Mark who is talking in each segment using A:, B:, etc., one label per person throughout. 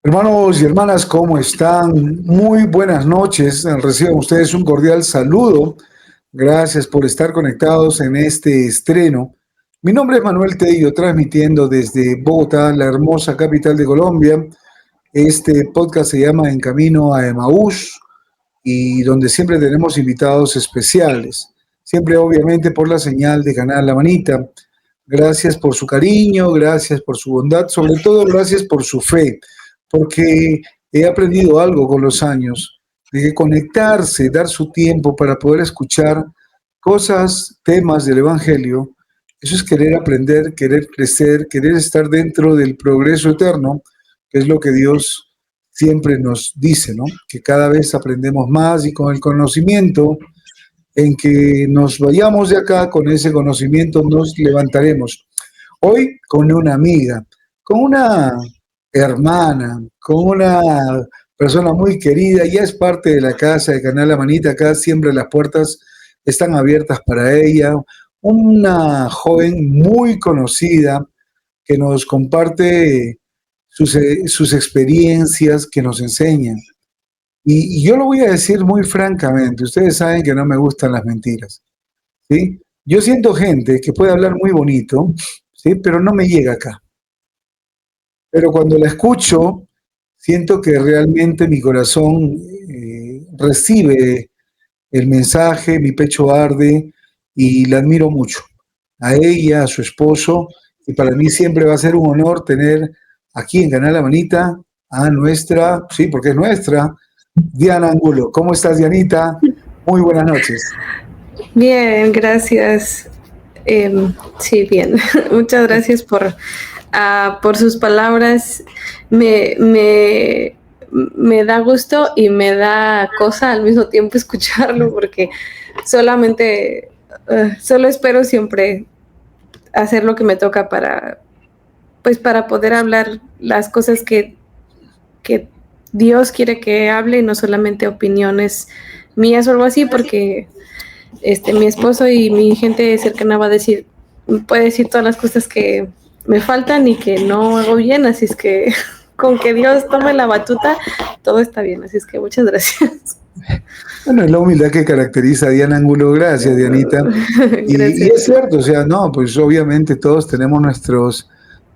A: Hermanos y hermanas, ¿cómo están? Muy buenas noches. Reciban ustedes un cordial saludo. Gracias por estar conectados en este estreno. Mi nombre es Manuel Tello, transmitiendo desde Bogotá, la hermosa capital de Colombia. Este podcast se llama En Camino a Emaús y donde siempre tenemos invitados especiales. Siempre, obviamente, por la señal de Canal La Manita. Gracias por su cariño, gracias por su bondad, sobre todo gracias por su fe, porque he aprendido algo con los años, de que conectarse, dar su tiempo para poder escuchar cosas, temas del Evangelio, eso es querer aprender, querer crecer, querer estar dentro del progreso eterno, que es lo que Dios siempre nos dice, ¿no? Que cada vez aprendemos más y con el conocimiento en que nos vayamos de acá, con ese conocimiento nos levantaremos. Hoy con una amiga, con una hermana, con una persona muy querida, ya es parte de la casa de Canal La Manita, acá siempre las puertas están abiertas para ella, una joven muy conocida que nos comparte sus experiencias, que nos enseña. Y yo lo voy a decir muy francamente, ustedes saben que no me gustan las mentiras, ¿sí? Yo siento gente que puede hablar muy bonito, ¿sí? Pero no me llega acá. Pero cuando la escucho, siento que realmente mi corazón recibe el mensaje, mi pecho arde y la admiro mucho. A ella, a su esposo, y para mí siempre va a ser un honor tener aquí en Canal La Manita a nuestra, sí, porque es nuestra, Diana Angulo. ¿Cómo estás, Dianita? Muy buenas noches.
B: Bien, gracias. Sí, bien. Muchas gracias por sus palabras. Me da gusto y me da cosa al mismo tiempo escucharlo porque solo espero siempre hacer lo que me toca para poder hablar las cosas que Dios quiere que hable y no solamente opiniones mías o algo así, porque mi esposo y mi gente cercana puede decir todas las cosas que me faltan y que no hago bien, así es que con que Dios tome la batuta, todo está bien, así es que muchas gracias.
A: Bueno, es la humildad que caracteriza a Diana Angulo. Gracias, Dianita. Y
B: Gracias.
A: es cierto, o sea, no, pues obviamente todos tenemos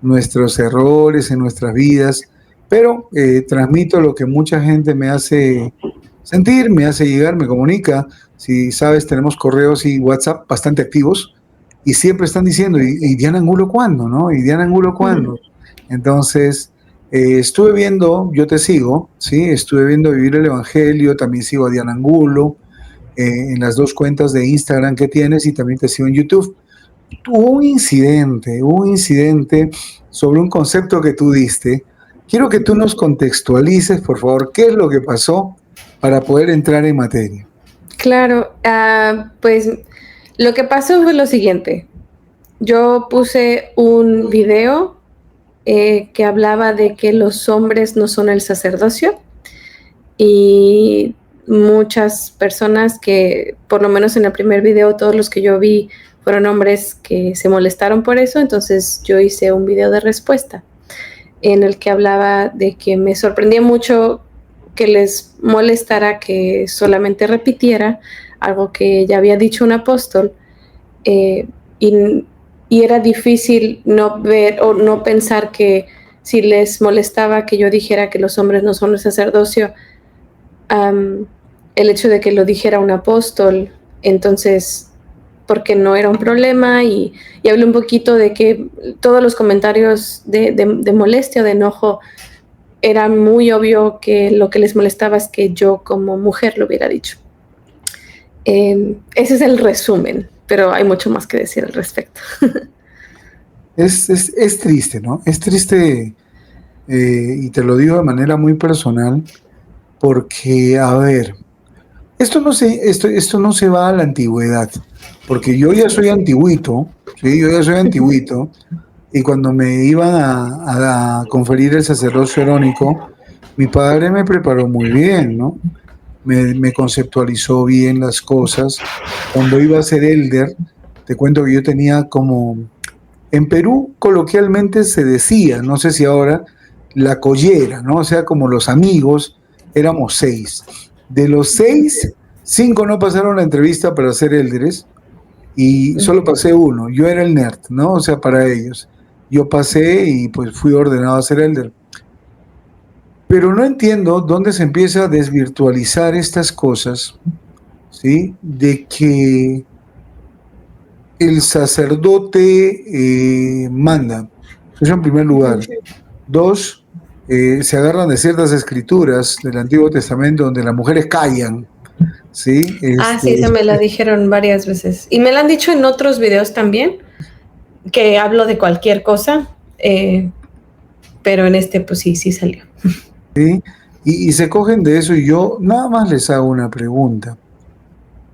A: nuestros errores en nuestras vidas, pero transmito lo que mucha gente me hace sentir, me hace llegar, me comunica. Si sabes, tenemos correos y WhatsApp bastante activos y siempre están diciendo, ¿y Diana Angulo cuándo, no? ¿Y Diana Angulo cuándo? Entonces, estuve viendo, yo te sigo, ¿sí? Estuve viendo Vivir el Evangelio, también sigo a Diana Angulo en las dos cuentas de Instagram que tienes y también te sigo en YouTube. Hubo un incidente sobre un concepto que tú diste. Quiero que tú nos contextualices, por favor, qué es lo que pasó para poder entrar en materia.
B: Claro, pues lo que pasó fue lo siguiente. Yo puse un video que hablaba de que los hombres no son el sacerdocio y muchas personas que, por lo menos en el primer video, todos los que yo vi fueron hombres que se molestaron por eso, entonces yo hice un video de respuesta en el que hablaba de que me sorprendía mucho que les molestara que solamente repitiera algo que ya había dicho un apóstol, eh, y, y era difícil no ver o no pensar que si les molestaba que yo dijera que los hombres no son el sacerdocio, el hecho de que lo dijera un apóstol, entonces, porque no era un problema, y hablé un poquito de que todos los comentarios de molestia o de enojo era muy obvio que lo que les molestaba es que yo como mujer lo hubiera dicho. Ese es el resumen, pero hay mucho más que decir al respecto.
A: Es triste, ¿no? Es triste, y te lo digo de manera muy personal, porque, a ver, esto no se va a la antigüedad, porque yo ya soy antiguito, ¿sí? Yo ya soy antiguito, y cuando me iban a conferir el sacerdocio erónico, mi padre me preparó muy bien, ¿no? Me conceptualizó bien las cosas. Cuando iba a ser elder, te cuento que yo tenía como, en Perú coloquialmente se decía, no sé si ahora, la collera, ¿no? O sea, como los amigos, éramos 6. De los 6, 5 no pasaron la entrevista para ser élderes y solo pasé uno. Yo era el nerd, ¿no? O sea, para ellos. Yo pasé y pues fui ordenado a ser elder. Pero no entiendo dónde se empieza a desvirtualizar estas cosas, ¿sí? De que el sacerdote manda. Eso en primer lugar. 2, se agarran de ciertas escrituras del Antiguo Testamento donde las mujeres callan, ¿sí?
B: Sí, esa me la dijeron varias veces. Y me la han dicho en otros videos también, que hablo de cualquier cosa, pero en este pues sí salió.
A: ¿Sí? Y se cogen de eso y yo nada más les hago una pregunta.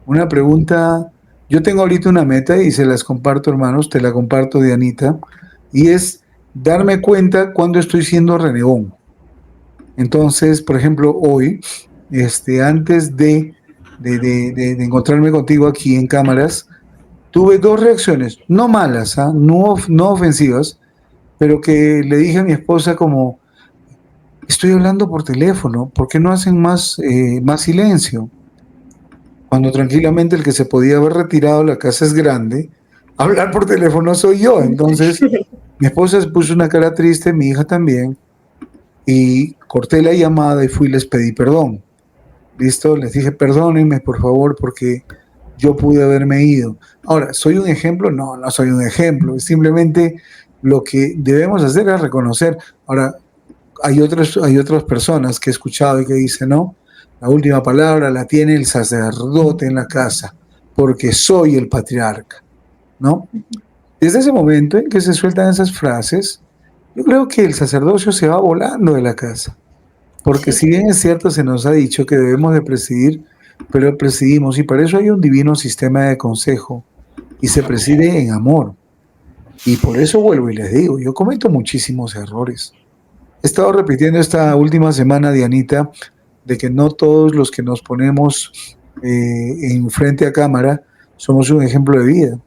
A: Una pregunta, yo tengo ahorita una meta y se las comparto, hermanos, te la comparto, Dianita, y es darme cuenta cuando estoy siendo renegón. Entonces, por ejemplo, hoy, antes de encontrarme contigo aquí en cámaras, tuve 2 reacciones, no malas, no ofensivas, pero que le dije a mi esposa como, estoy hablando por teléfono, ¿por qué no hacen más silencio? Cuando tranquilamente el que se podía haber retirado, la casa es grande, hablar por teléfono soy yo. Entonces, mi esposa se puso una cara triste, mi hija también, y corté la llamada y fui y les pedí perdón. ¿Listo? Les dije, perdónenme, por favor, porque yo pude haberme ido. Ahora, ¿soy un ejemplo? No, no soy un ejemplo. Es simplemente lo que debemos hacer es reconocer. Ahora, hay otras personas que he escuchado y que dicen, no, la última palabra la tiene el sacerdote en la casa, porque soy el patriarca, ¿no? Desde ese momento en que se sueltan esas frases, yo creo que el sacerdocio se va volando de la casa. Porque si bien es cierto, se nos ha dicho que debemos de presidir, pero presidimos, y para eso hay un divino sistema de consejo, y se preside en amor. Y por eso vuelvo y les digo, yo cometo muchísimos errores. He estado repitiendo esta última semana, Dianita, de que no todos los que nos ponemos en frente a cámara somos un ejemplo de vida,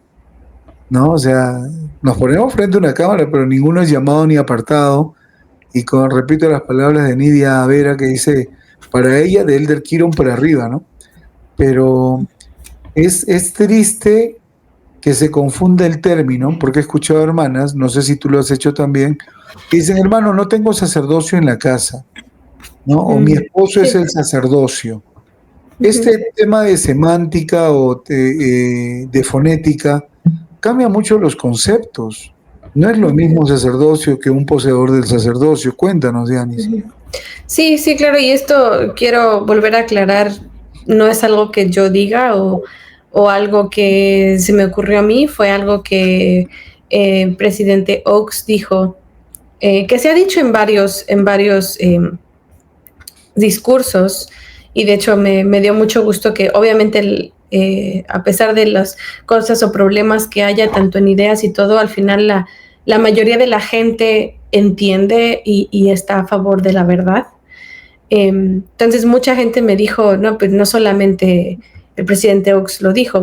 A: ¿no? O sea, nos ponemos frente a una cámara, pero ninguno es llamado ni apartado. Y repito las palabras de Nidia Vera que dice, para ella de Elder Kiron para arriba, ¿no? Pero es triste que se confunda el término, porque he escuchado hermanas, no sé si tú lo has hecho también, que dicen, hermano, no tengo sacerdocio en la casa, ¿no? O mi esposo es el sacerdocio. Este tema de semántica o de fonética cambia mucho los conceptos. No es lo mismo sacerdocio que un poseedor del sacerdocio. Cuéntanos, Dianis.
B: Sí, claro, y esto quiero volver a aclarar, no es algo que yo diga o algo que se me ocurrió a mí, fue algo que el presidente Oaks dijo, que se ha dicho en varios discursos, y de hecho me dio mucho gusto que obviamente a pesar de las cosas o problemas que haya tanto en ideas y todo, al final la mayoría de la gente entiende y está a favor de la verdad. Entonces mucha gente me dijo, no, pues no solamente el presidente Oaks lo dijo,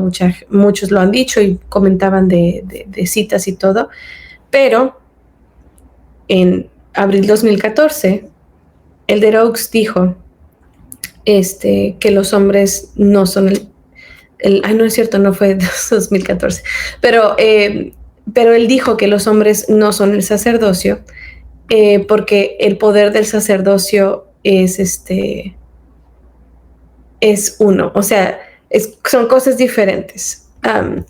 B: muchos lo han dicho y comentaban de citas y todo, pero en abril 2014, Elder Oaks dijo que los hombres no son no es cierto, no fue 2014, pero él dijo que los hombres no son el sacerdocio, porque el poder del sacerdocio es uno, o sea, son cosas diferentes.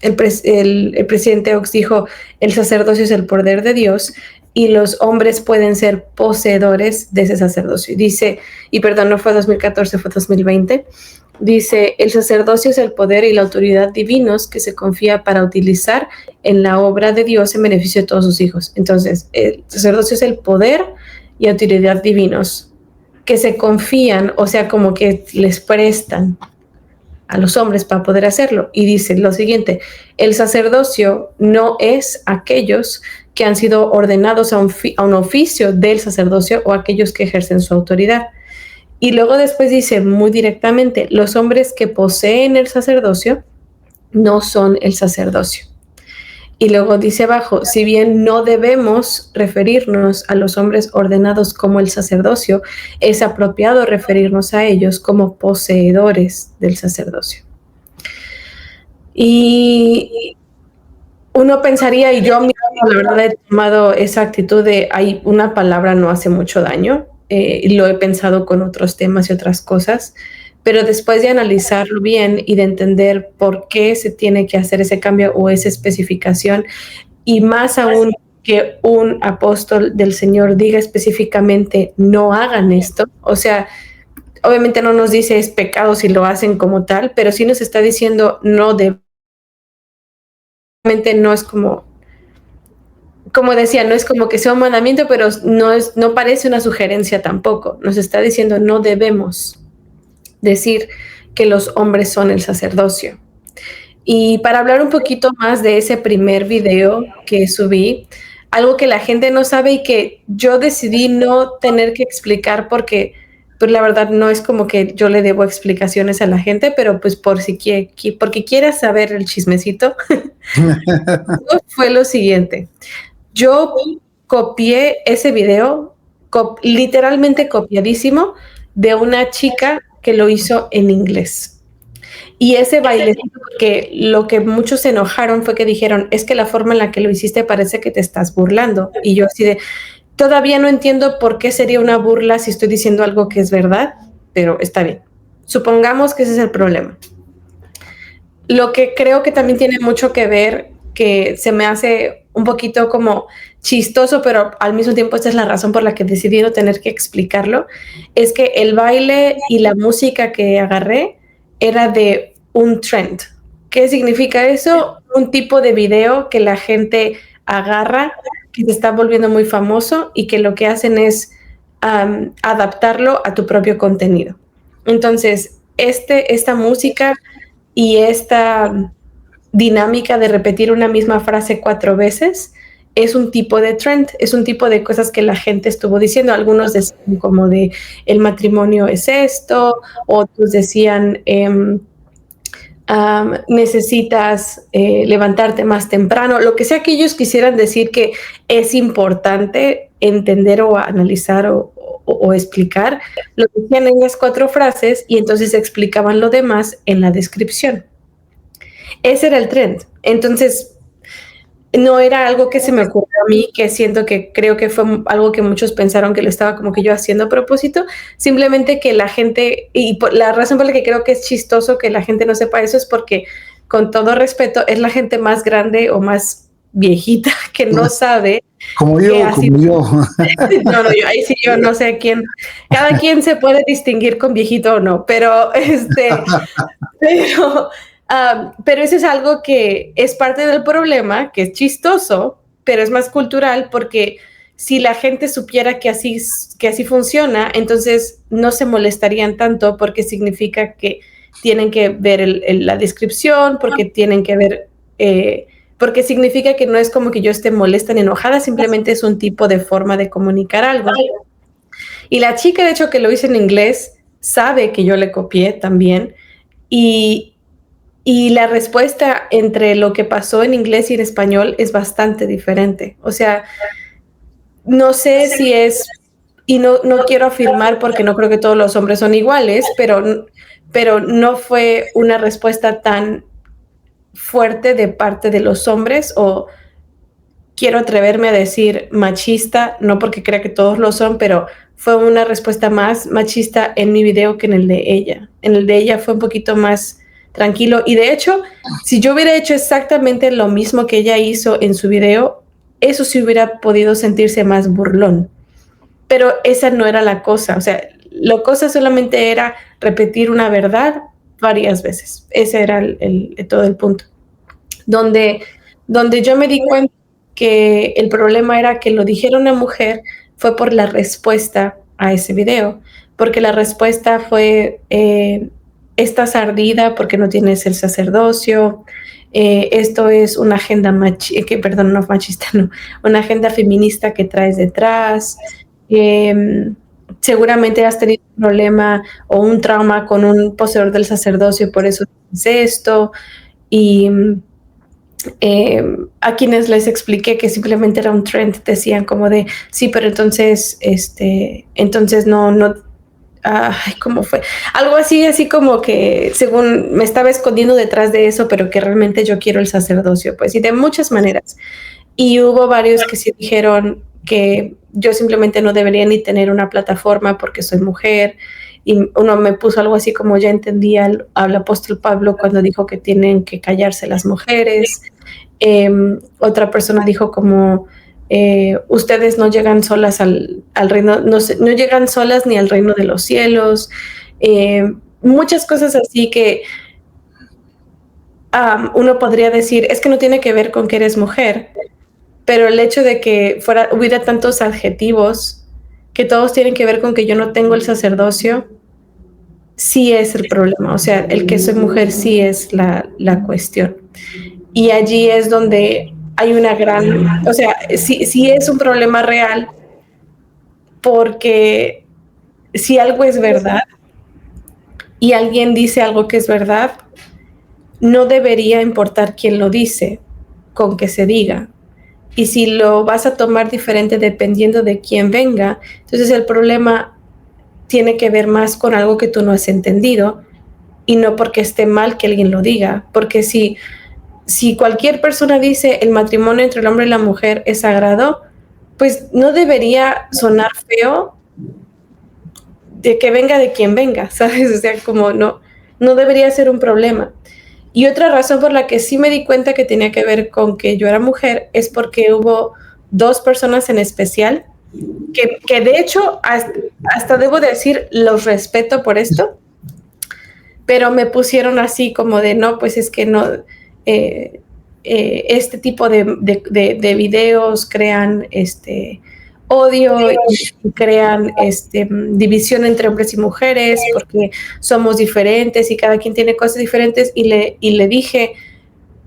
B: El presidente Oaks dijo, el sacerdocio es el poder de Dios y los hombres pueden ser poseedores de ese sacerdocio. Dice, y perdón, no fue 2014, fue 2020, dice, el sacerdocio es el poder y la autoridad divinos que se confía para utilizar en la obra de Dios en beneficio de todos sus hijos. Entonces, el sacerdocio es el poder y autoridad divinos que se confían, o sea, como que les prestan a los hombres para poder hacerlo. Y dice lo siguiente, el sacerdocio no es aquellos que han sido ordenados a un oficio del sacerdocio o aquellos que ejercen su autoridad. Y luego después dice muy directamente, los hombres que poseen el sacerdocio no son el sacerdocio. Y luego dice abajo, si bien no debemos referirnos a los hombres ordenados como el sacerdocio, es apropiado referirnos a ellos como poseedores del sacerdocio. Y uno pensaría, y yo mismo, la verdad, he tomado esa actitud de, hay una palabra no hace mucho daño, y lo he pensado con otros temas y otras cosas, pero después de analizarlo bien y de entender por qué se tiene que hacer ese cambio o esa especificación, y más aún que un apóstol del Señor diga específicamente, no hagan esto, o sea, obviamente no nos dice es pecado si lo hacen como tal, pero sí nos está diciendo no deben. No es como decía, no es como que sea un mandamiento, pero no parece una sugerencia tampoco. Nos está diciendo no debemos decir que los hombres son el sacerdocio. Y para hablar un poquito más de ese primer video que subí, algo que la gente no sabe y que yo decidí no tener que explicar porque pues la verdad no es como que yo le debo explicaciones a la gente, pero pues porque quieras saber el chismecito, fue lo siguiente. Yo copié ese video, literalmente copiadísimo, de una chica que lo hizo en inglés. Y ese bailecito, porque lo que muchos se enojaron fue que dijeron, es que la forma en la que lo hiciste parece que te estás burlando. Y yo así de, todavía no entiendo por qué sería una burla si estoy diciendo algo que es verdad, pero está bien. Supongamos que ese es el problema. Lo que creo que también tiene mucho que ver, que se me hace un poquito como chistoso, pero al mismo tiempo esta es la razón por la que decidí no tener que explicarlo, es que el baile y la música que agarré era de un trend. ¿Qué significa eso? Un tipo de video que la gente agarra, que se está volviendo muy famoso y que lo que hacen es adaptarlo a tu propio contenido. Entonces, esta música y esta dinámica de repetir una misma frase 4 veces es un tipo de trend, es un tipo de cosas que la gente estuvo diciendo. Algunos decían como de el matrimonio es esto, otros decían necesitas levantarte más temprano, lo que sea que ellos quisieran decir que es importante entender o analizar o explicar, lo decían en las 4 frases y entonces explicaban lo demás en la descripción. Ese era el trend. Entonces, no era algo que se me ocurrió a mí, que siento que creo que fue algo que muchos pensaron que lo estaba como que yo haciendo a propósito, simplemente que la gente, y la razón por la que creo que es chistoso que la gente no sepa eso es porque, con todo respeto, es la gente más grande o más viejita que no sabe.
A: Como yo,
B: así,
A: como yo.
B: No, ahí sí yo no sé quién, cada quien se puede distinguir con viejito o no, pero pero eso es algo que es parte del problema, que es chistoso, pero es más cultural porque si la gente supiera que así funciona, entonces no se molestarían tanto porque significa que tienen que ver la descripción, porque tienen que ver, porque significa que no es como que yo esté molesta ni enojada, simplemente es un tipo de forma de comunicar algo. Y la chica, de hecho, que lo hizo en inglés, sabe que yo le copié también, y la respuesta entre lo que pasó en inglés y en español es bastante diferente. O sea, no sé si es, y no quiero afirmar porque no creo que todos los hombres son iguales, pero no fue una respuesta tan fuerte de parte de los hombres, o quiero atreverme a decir machista, no porque crea que todos lo son, pero fue una respuesta más machista en mi video que en el de ella. En el de ella fue un poquito más tranquilo. Y de hecho, si yo hubiera hecho exactamente lo mismo que ella hizo en su video, eso sí hubiera podido sentirse más burlón. Pero esa no era la cosa. O sea, la cosa solamente era repetir una verdad varias veces. Ese era todo el punto. Donde yo me di cuenta que el problema era que lo dijera una mujer fue por la respuesta a ese video. Porque la respuesta fue... estás ardida porque no tienes el sacerdocio, esto es una agenda no machista, no, una agenda feminista que traes detrás, seguramente has tenido un problema o un trauma con un poseedor del sacerdocio, por eso es esto, y a quienes les expliqué que simplemente era un trend, decían como de, sí, pero entonces, entonces no, ay, ¿cómo fue? Algo así, así como que según me estaba escondiendo detrás de eso, pero que realmente yo quiero el sacerdocio, pues, y de muchas maneras. Y hubo varios que sí dijeron que yo simplemente no debería ni tener una plataforma porque soy mujer. Y uno me puso algo así como ya entendía al apóstol Pablo cuando dijo que tienen que callarse las mujeres. Otra persona dijo como ustedes no llegan solas al reino, no llegan solas ni al reino de los cielos. Muchas cosas así que uno podría decir, es que no tiene que ver con que eres mujer, pero el hecho de que hubiera tantos adjetivos que todos tienen que ver con que yo no tengo el sacerdocio, sí es el problema. O sea, el que soy mujer sí es la cuestión. Y allí es donde hay una gran, o sea, sí es un problema real, porque si algo es verdad y alguien dice algo que es verdad, no debería importar quién lo dice, con que se diga. Y si lo vas a tomar diferente dependiendo de quién venga, entonces el problema tiene que ver más con algo que tú no has entendido y no porque esté mal que alguien lo diga. Porque si cualquier persona dice el matrimonio entre el hombre y la mujer es sagrado, pues no debería sonar feo de que venga de quien venga, ¿sabes? O sea, como no debería ser un problema. Y otra razón por la que sí me di cuenta que tenía que ver con que yo era mujer es porque hubo dos personas en especial que de hecho hasta debo decir los respeto por esto, pero me pusieron así como de no, pues es que no, este tipo de videos crean odio y crean división entre hombres y mujeres porque somos diferentes y cada quien tiene cosas diferentes y le dije,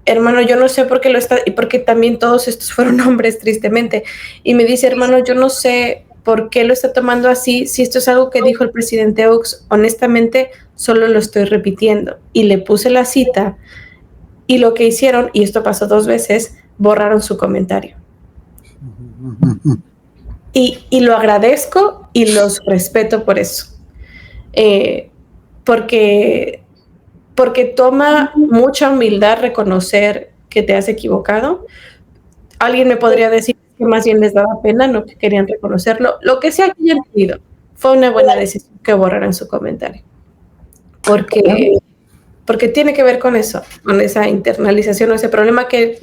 B: hermano, yo no sé por qué lo está, y porque también todos estos fueron hombres, tristemente. Y me dice, hermano, yo no sé por qué lo está tomando así, si esto es algo que dijo el presidente Oaks, honestamente, solo lo estoy repitiendo. Y le puse la cita, y lo que hicieron, y esto pasó 2 veces, borraron su comentario. Y lo agradezco y los respeto por eso. Porque toma mucha humildad reconocer que te has equivocado. Alguien me podría decir que más bien les daba pena, no que querían reconocerlo. Lo que sea que hayan pedido, fue una buena decisión que borraran su comentario. Porque tiene que ver con eso, con esa internalización o ese problema que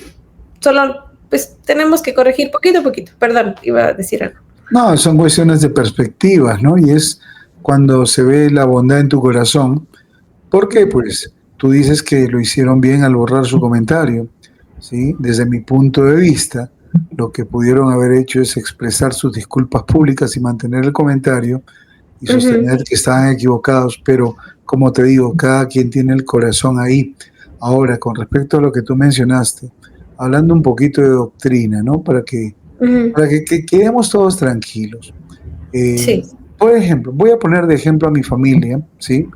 B: solo pues tenemos que corregir poquito a poquito. Perdón, iba a decir algo.
A: No, son cuestiones de perspectivas, ¿no? Y es cuando se ve la bondad en tu corazón, porque pues tú dices que lo hicieron bien al borrar su comentario, ¿sí? Desde mi punto de vista, lo que pudieron haber hecho es expresar sus disculpas públicas y mantener el comentario y sostener que estaban equivocados, pero como te digo, cada quien tiene el corazón ahí. Ahora, con respecto a lo que tú mencionaste, hablando un poquito de doctrina, ¿no? Para que quedemos todos tranquilos. Eh,
B: Sí.
A: por ejemplo, voy a poner de ejemplo a mi familia, ¿sí?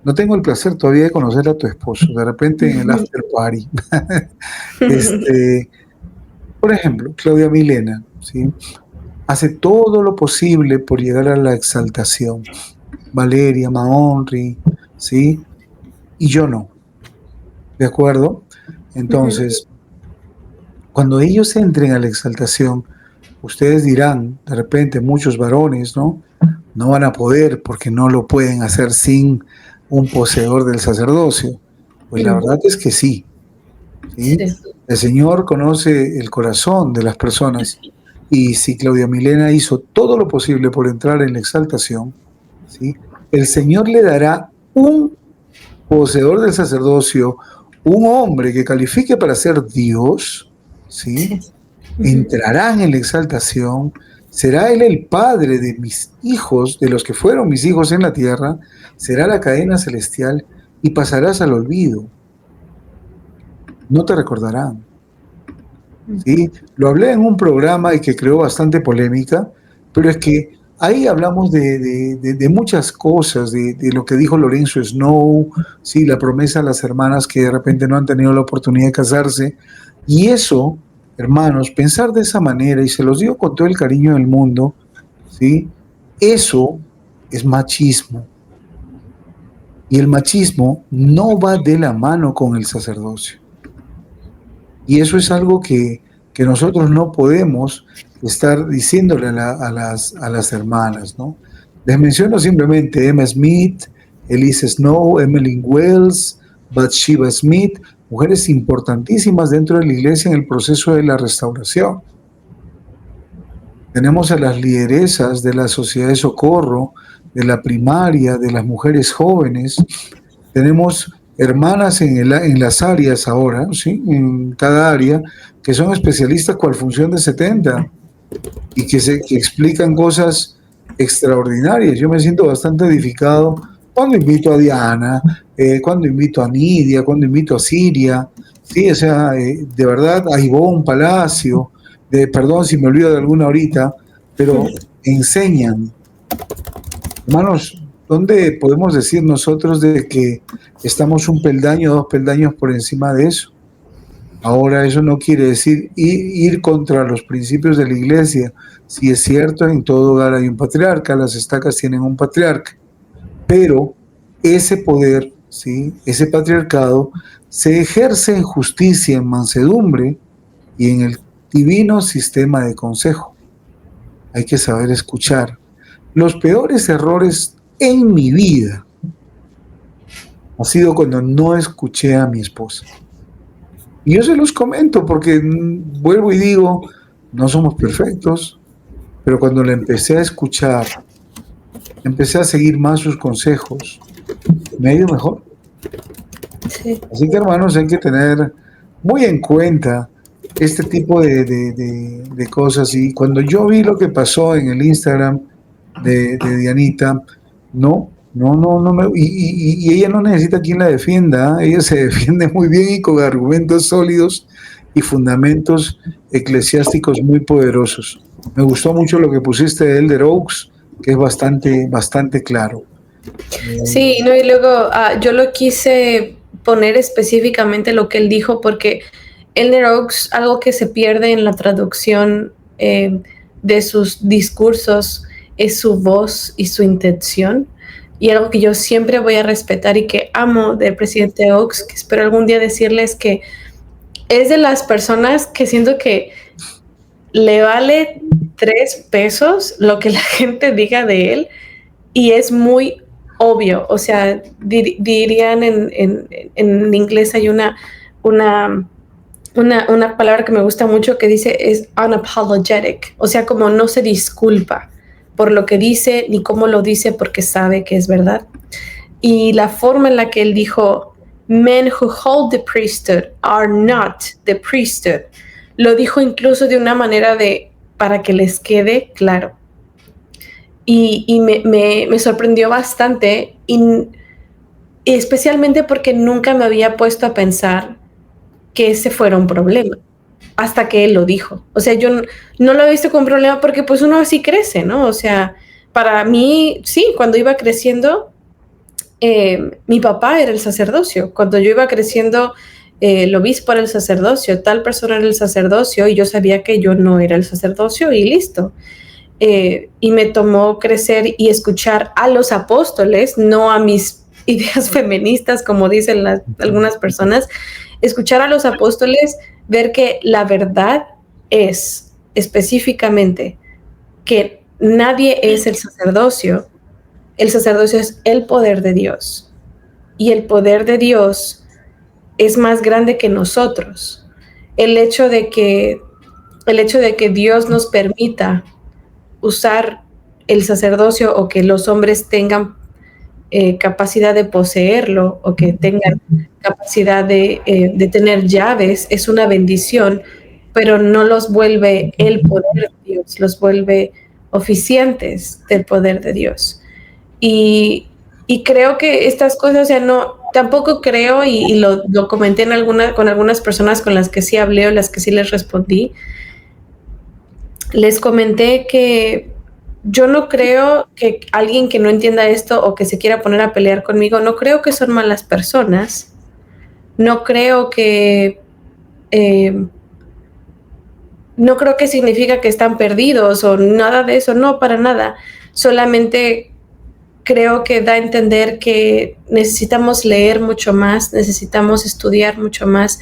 A: No tengo el placer todavía de conocer a tu esposo, de repente en el after party. Este, por ejemplo, Claudia Milena, ¿sí? Hace todo lo posible por llegar a la exaltación. Valeria, Maonri, ¿sí? Y yo no, ¿de acuerdo? Entonces, cuando ellos entren a la exaltación, ustedes dirán, de repente muchos varones, ¿no? No van a poder porque no lo pueden hacer sin un poseedor del sacerdocio. Pues la verdad es que sí, ¿sí?
B: Sí.
A: El Señor conoce el corazón de las personas y si Claudia Milena hizo todo lo posible por entrar en la exaltación, ¿sí? El Señor le dará un poseedor del sacerdocio, un hombre que califique para ser Dios, ¿sí?
B: Sí.
A: Entrarán en la exaltación, será él el padre de mis hijos, de los que fueron mis hijos en la tierra, será la cadena celestial y pasarás al olvido. No te recordarán. ¿Sí? Lo hablé en un programa y que creó bastante polémica, pero es que ahí hablamos de muchas cosas, de lo que dijo Lorenzo Snow, sí, la promesa a las hermanas que de repente no han tenido la oportunidad de casarse. Y eso, hermanos, pensar de esa manera, y se los digo con todo el cariño del mundo, ¿sí? Eso es machismo. Y el machismo no va de la mano con el sacerdocio. Y eso es algo que nosotros no podemos estar diciéndole a las hermanas, ¿no? Les menciono simplemente Emma Smith, Elise Snow, Emmeline Wells, Bathsheba Smith, mujeres importantísimas dentro de la iglesia en el proceso de la restauración. Tenemos a las lideresas de la Sociedad de Socorro, de la primaria, de las mujeres jóvenes. Tenemos hermanas en las áreas ahora, ¿sí? En cada área, que son especialistas cual función de 70 y que explican cosas extraordinarias. Yo me siento bastante edificado cuando invito a Diana, cuando invito a Nidia, cuando invito a Siria, ¿sí? O sea, de verdad, a Ivonne Palacio, perdón si me olvido de alguna ahorita, pero enseñan. Hermanos, ¿dónde podemos decir nosotros de que estamos un peldaño, 2 peldaños por encima de eso? Ahora, eso no quiere decir ir contra los principios de la iglesia. Si es cierto, en todo hogar hay un patriarca, las estacas tienen un patriarca, pero ese poder, ¿sí? Ese patriarcado se ejerce en justicia, en mansedumbre y en el divino sistema de consejo. Hay que saber escuchar. Los peores errores en mi vida ha sido cuando no escuché a mi esposa. Y yo se los comento porque vuelvo y digo, no somos perfectos, pero cuando la empecé a escuchar, empecé a seguir más sus consejos, me ha ido mejor. Sí. Así que, hermanos, hay que tener muy en cuenta este tipo de cosas. Y cuando yo vi lo que pasó en el Instagram de Dianita, y ella no necesita quien la defienda, ella se defiende muy bien y con argumentos sólidos y fundamentos eclesiásticos muy poderosos. Me gustó mucho lo que pusiste de Elder Oaks, que es bastante claro.
B: Sí, no, y luego yo lo quise poner específicamente lo que él dijo, porque Elder Oaks, algo que se pierde en la traducción de sus discursos es su voz y su intención, y algo que yo siempre voy a respetar y que amo del presidente Oaks, que espero algún día decirles que es de las personas que siento que le vale 3 pesos lo que la gente diga de él, y es muy obvio. O sea, dirían en inglés hay una palabra que me gusta mucho que dice es unapologetic, o sea, como no se disculpa por lo que dice ni cómo lo dice porque sabe que es verdad. Y la forma en la que él dijo, men who hold the priesthood are not the priesthood, lo dijo incluso de una manera para que les quede claro. Y me sorprendió bastante, y especialmente porque nunca me había puesto a pensar que ese fuera un problema, hasta que él lo dijo. O sea, yo no lo he visto como un problema porque pues uno así crece, ¿no? O sea, para mí, sí, cuando iba creciendo, mi papá era el sacerdocio. Cuando yo iba creciendo, el obispo era el sacerdocio, tal persona era el sacerdocio, y yo sabía que yo no era el sacerdocio y listo. Y me tomó crecer y escuchar a los apóstoles, no a mis ideas feministas, como dicen algunas personas, escuchar a los apóstoles, ver que la verdad es específicamente que nadie es el sacerdocio es el poder de Dios, y el poder de Dios es más grande que nosotros. El hecho de que Dios nos permita usar el sacerdocio, o que los hombres tengan capacidad de poseerlo, o que tengan capacidad de tener llaves, es una bendición, pero no los vuelve el poder de Dios, los vuelve oficiantes del poder de Dios. Y creo que estas cosas, o sea, tampoco creo, y lo comenté con algunas personas con las que sí hablé o las que sí les respondí, les comenté que yo no creo que alguien que no entienda esto o que se quiera poner a pelear conmigo, no creo que son malas personas, no creo que no creo que significa que están perdidos o nada de eso, no, para nada. Solamente creo que da a entender que necesitamos leer mucho más, necesitamos estudiar mucho más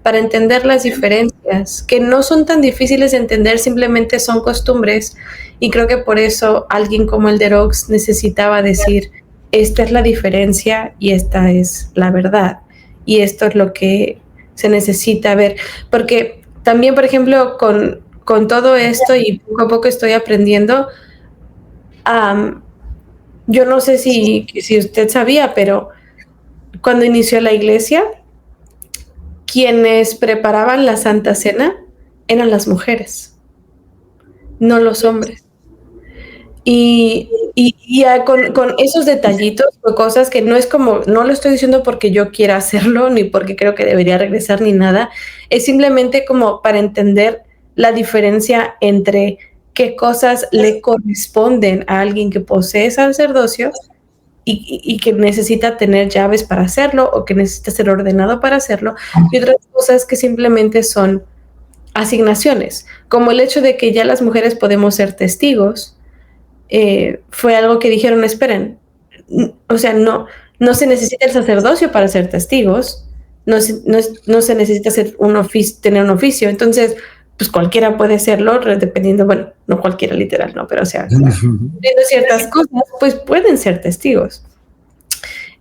B: para entender las diferencias, que no son tan difíciles de entender, simplemente son costumbres. Y creo que por eso alguien como el de Rox necesitaba decir, esta es la diferencia y esta es la verdad. Y esto es lo que se necesita ver. Porque también, por ejemplo, con todo esto y poco a poco estoy aprendiendo, yo no sé si usted sabía, pero cuando inició la iglesia, quienes preparaban la Santa Cena eran las mujeres, no los hombres. Y con esos detallitos o cosas que no es como, no lo estoy diciendo porque yo quiera hacerlo, ni porque creo que debería regresar, ni nada, es simplemente como para entender la diferencia entre qué cosas le corresponden a alguien que posee sacerdocio y que necesita tener llaves para hacerlo o que necesita ser ordenado para hacerlo, y otras cosas que simplemente son asignaciones, como el hecho de que ya las mujeres podemos ser testigos. Fue algo que dijeron, esperen, o sea, no se necesita el sacerdocio para ser testigos, no se necesita tener un oficio, entonces, pues cualquiera puede serlo, dependiendo, bueno, no cualquiera literal, no, pero o sea, viendo ciertas cosas, pues pueden ser testigos.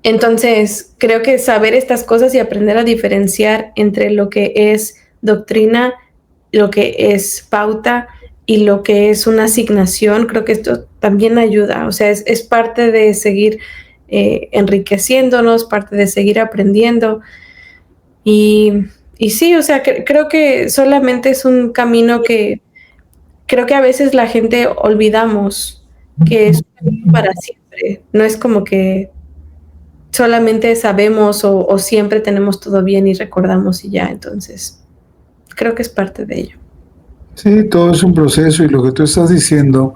B: Entonces, creo que saber estas cosas y aprender a diferenciar entre lo que es doctrina, lo que es pauta y lo que es una asignación, creo que esto también ayuda. O sea, es parte de seguir enriqueciéndonos, parte de seguir aprendiendo. Y sí, o sea, creo que solamente es un camino que creo que a veces la gente olvidamos que es un camino para siempre. No es como que solamente sabemos o siempre tenemos todo bien y recordamos y ya. Entonces, creo que es parte de ello.
A: Sí, todo es un proceso y lo que tú estás diciendo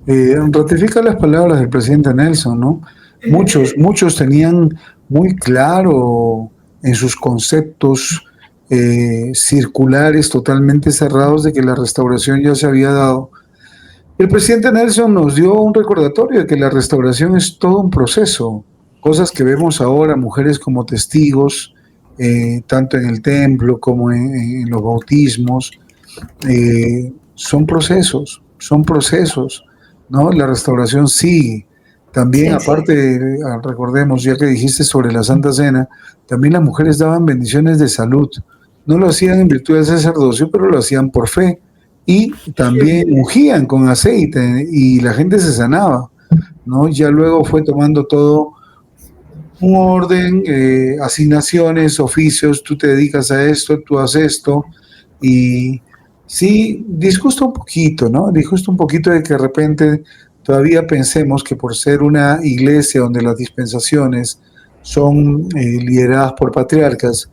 A: ratifica las palabras del presidente Nelson, ¿no? Muchos tenían muy claro en sus conceptos circulares totalmente cerrados de que la restauración ya se había dado. El presidente Nelson nos dio un recordatorio de que la restauración es todo un proceso, cosas que vemos ahora, mujeres como testigos, tanto en el templo como en los bautismos, son procesos, ¿no? La restauración sigue. También, sí, aparte, sí, recordemos, ya que dijiste sobre la Santa Cena, también las mujeres daban bendiciones de salud. No lo hacían en virtud del sacerdocio, pero lo hacían por fe. Y también ungían con aceite y la gente se sanaba, ¿no? Ya luego fue tomando todo un orden, asignaciones, oficios, tú te dedicas a esto, tú haces esto, y sí, disgusta un poquito, ¿no? Disgusta un poquito de que de repente todavía pensemos que por ser una iglesia donde las dispensaciones son lideradas por patriarcas,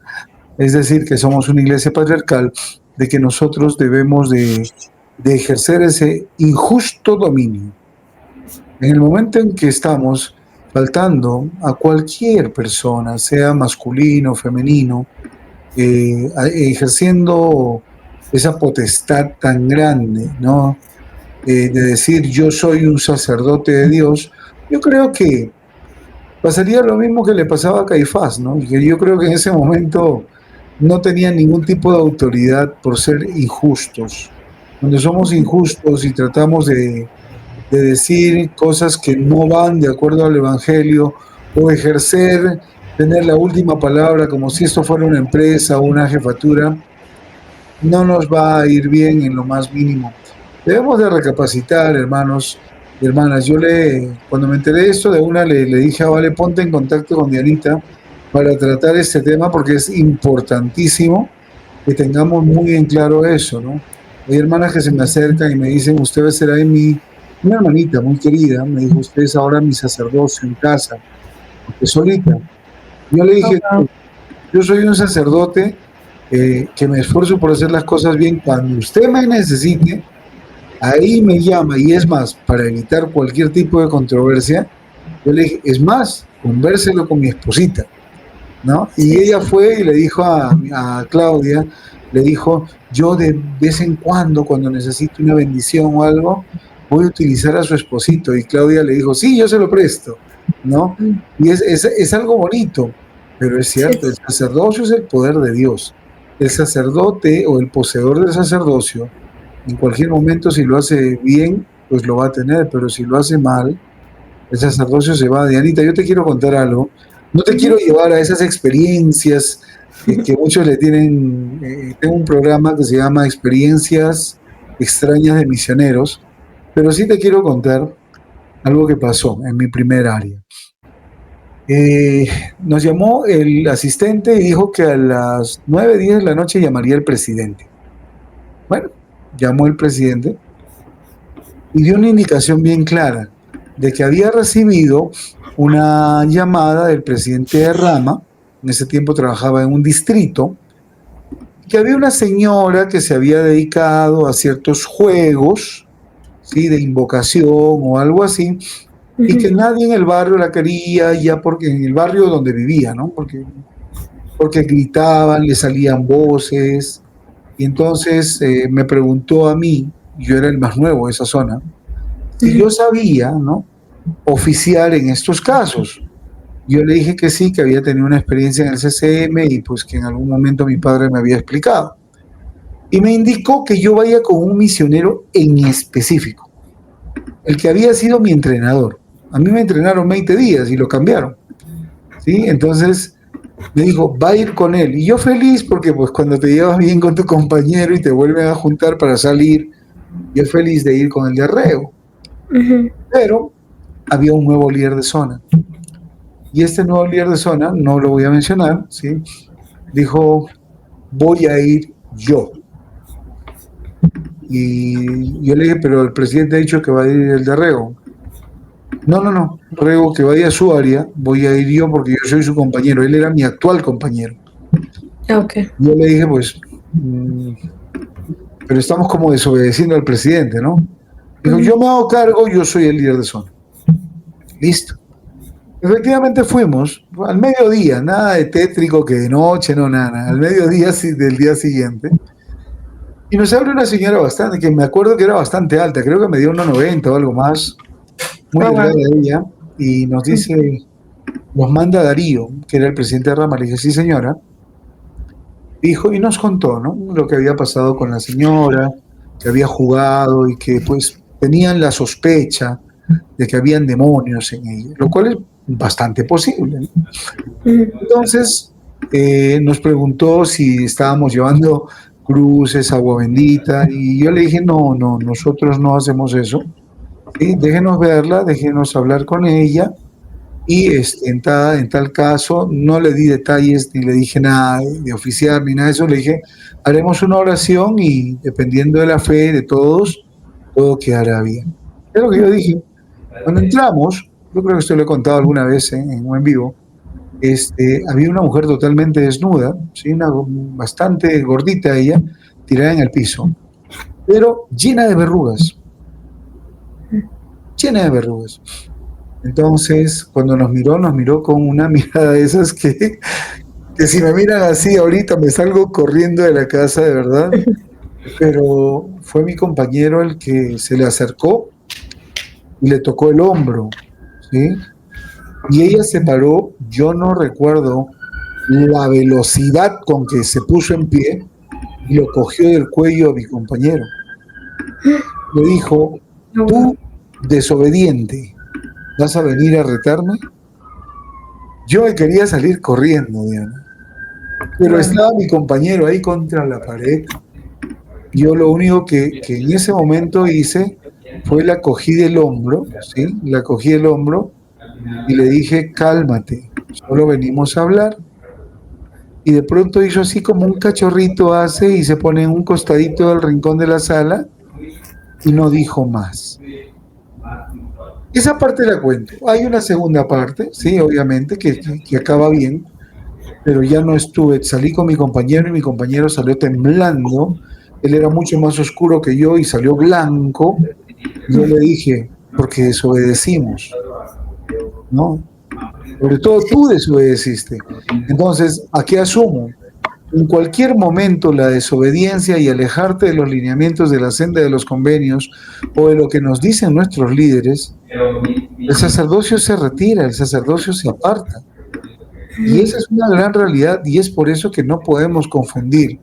A: es decir, que somos una iglesia patriarcal, de que nosotros debemos de ejercer ese injusto dominio. En el momento en que estamos faltando a cualquier persona, sea masculino, femenino, ejerciendo esa potestad tan grande, ¿no? De decir yo soy un sacerdote de Dios, yo creo que pasaría lo mismo que le pasaba a Caifás, ¿no? Que yo creo que en ese momento no tenían ningún tipo de autoridad por ser injustos. Cuando somos injustos y tratamos de decir cosas que no van de acuerdo al Evangelio o ejercer, tener la última palabra como si esto fuera una empresa o una jefatura, no nos va a ir bien en lo más mínimo. Debemos de recapacitar, hermanos y hermanas. Cuando me enteré de esto, de una le dije a Vale, ponte en contacto con Dianita para tratar este tema porque es importantísimo que tengamos muy en claro eso, ¿no? Hay hermanas que se me acercan y me dicen, usted va a ser ahí una hermanita muy querida, me dijo, usted es ahora mi sacerdocio en casa, porque solita. Yo le dije, yo soy un sacerdote que me esfuerzo por hacer las cosas bien. Cuando usted me necesite, Ahí me llama y es más, para evitar cualquier tipo de controversia, yo le dije, es más, convérselo con mi esposita, ¿no? Y
B: Sí,
A: ella
B: sí.
A: fue y le dijo a Claudia, le dijo, yo de vez en cuando necesito una bendición o algo, voy a utilizar a su esposito. Y Claudia le dijo, sí, yo se lo presto, ¿no?
B: Mm.
A: Y es algo bonito, pero es
B: Sí,
A: cierto, el sacerdocio es el poder de Dios. El sacerdote o el poseedor del sacerdocio, en cualquier momento, si lo hace bien, pues lo va a tener, pero si lo hace mal, el sacerdocio se va. Dianita, yo te quiero contar algo. No te quiero
B: ujú.
A: llevar a esas experiencias que muchos le tienen. Tengo un programa que se llama Experiencias Extrañas de Misioneros, pero sí te quiero contar algo que pasó en mi primer área. Eh, Nos llamó el asistente y dijo que a las 9:10 de la noche llamaría el presidente. Bueno, llamó el presidente y dio una indicación bien clara de que había recibido una llamada del presidente de Rama, en ese tiempo trabajaba en un distrito, que había una señora que se había dedicado a ciertos juegos, ¿sí? De invocación o algo así, y que
B: Ujú.
A: nadie en el barrio la quería, ya porque en el barrio donde vivía, ¿no? Porque gritaban, le salían voces, y entonces me preguntó a mí, yo era el más nuevo de esa zona, si
B: Ujú.
A: yo sabía, ¿no? Oficial en estos casos. Yo le dije que sí, que había tenido una experiencia en el CCM y pues que en algún momento mi padre me había explicado. Y me indicó que yo vaya con un misionero en específico, el que había sido mi entrenador. A mí me entrenaron 20 días y lo cambiaron, ¿sí? Entonces me dijo, va a ir con él. Y yo feliz porque pues cuando te llevas bien con tu compañero y te vuelven a juntar para salir, yo feliz de ir con el de arreo.
B: Ujú.
A: Pero había un nuevo líder de zona. Y este nuevo líder de zona, no lo voy a mencionar, ¿sí? Dijo, voy a ir yo. Y yo le dije, pero el presidente ha dicho que va a ir el de Rego. No, no, no, Rego que vaya a su área, voy a ir yo porque yo soy su compañero. Él era mi actual compañero.
B: Ok.
A: Yo le dije, pues, pero estamos como desobedeciendo al presidente, ¿no? Dijo,
B: Ujú.
A: yo me hago cargo, yo soy el líder de zona. Listo. Efectivamente fuimos al mediodía, nada de tétrico que de noche, no, nada, al mediodía del día siguiente. Y nos abre una señora bastante, que me acuerdo que era bastante alta, creo que me dio 1,90 o algo más, muy
B: Oh,
A: delgada
B: wow.
A: ella, y nos dice, nos manda Darío, que era el presidente de Rama. Le dije, sí señora, dijo, y nos contó, ¿no? Lo que había pasado con la señora, que había jugado y que pues tenían la sospecha de que habían demonios en ella, lo cual es bastante posible, ¿no?
B: Ujú.
A: Entonces, nos preguntó si estábamos llevando cruces, agua bendita, y yo le dije, no, no, nosotros no hacemos eso, ¿sí? Déjenos verla, déjenos hablar con ella, y en tal caso no le di detalles, ni le dije nada de oficial, ni nada de eso, le dije, haremos una oración y dependiendo de la fe de todos, todo quedará bien. Es lo que yo dije. Cuando entramos, yo creo que esto lo he contado alguna vez en un en vivo, había una mujer totalmente desnuda, ¿sí? Bastante gordita ella, tirada en el piso, pero llena de verrugas. Entonces, cuando nos miró con una mirada de esas que si me miran así ahorita me salgo corriendo de la casa, de verdad, pero fue mi compañero el que se le acercó y le tocó el hombro, ¿sí? Y ella se paró, yo no recuerdo la velocidad con que se puso en pie y lo cogió del cuello a mi compañero. Le dijo,
B: Oh, wow.
A: tú desobediente, ¿vas a venir a retarme? Yo me quería salir corriendo, Diana, pero
B: Wow.
A: estaba mi compañero ahí contra la pared. Yo lo único que en ese momento hice fue la cogí del hombro, ¿sí? La cogí del hombro y le dije, cálmate, solo venimos a hablar. Y de pronto hizo así como un cachorrito hace y se pone en un costadito del rincón de la sala y no dijo más. Esa parte la cuento. Hay una segunda parte, sí, obviamente, que acaba bien, pero ya no estuve. Salí con mi compañero y mi compañero salió temblando Él era mucho más oscuro que yo y salió blanco. Yo le dije, porque desobedecimos, ¿no? Sobre todo
B: Sí,
A: tú desobedeciste. Entonces, aquí asumo, en cualquier momento la desobediencia y alejarte de los lineamientos de la senda de los convenios o de lo que nos dicen nuestros líderes, el sacerdocio se retira, el sacerdocio se aparta. Y esa es una gran realidad y es por eso que no podemos confundir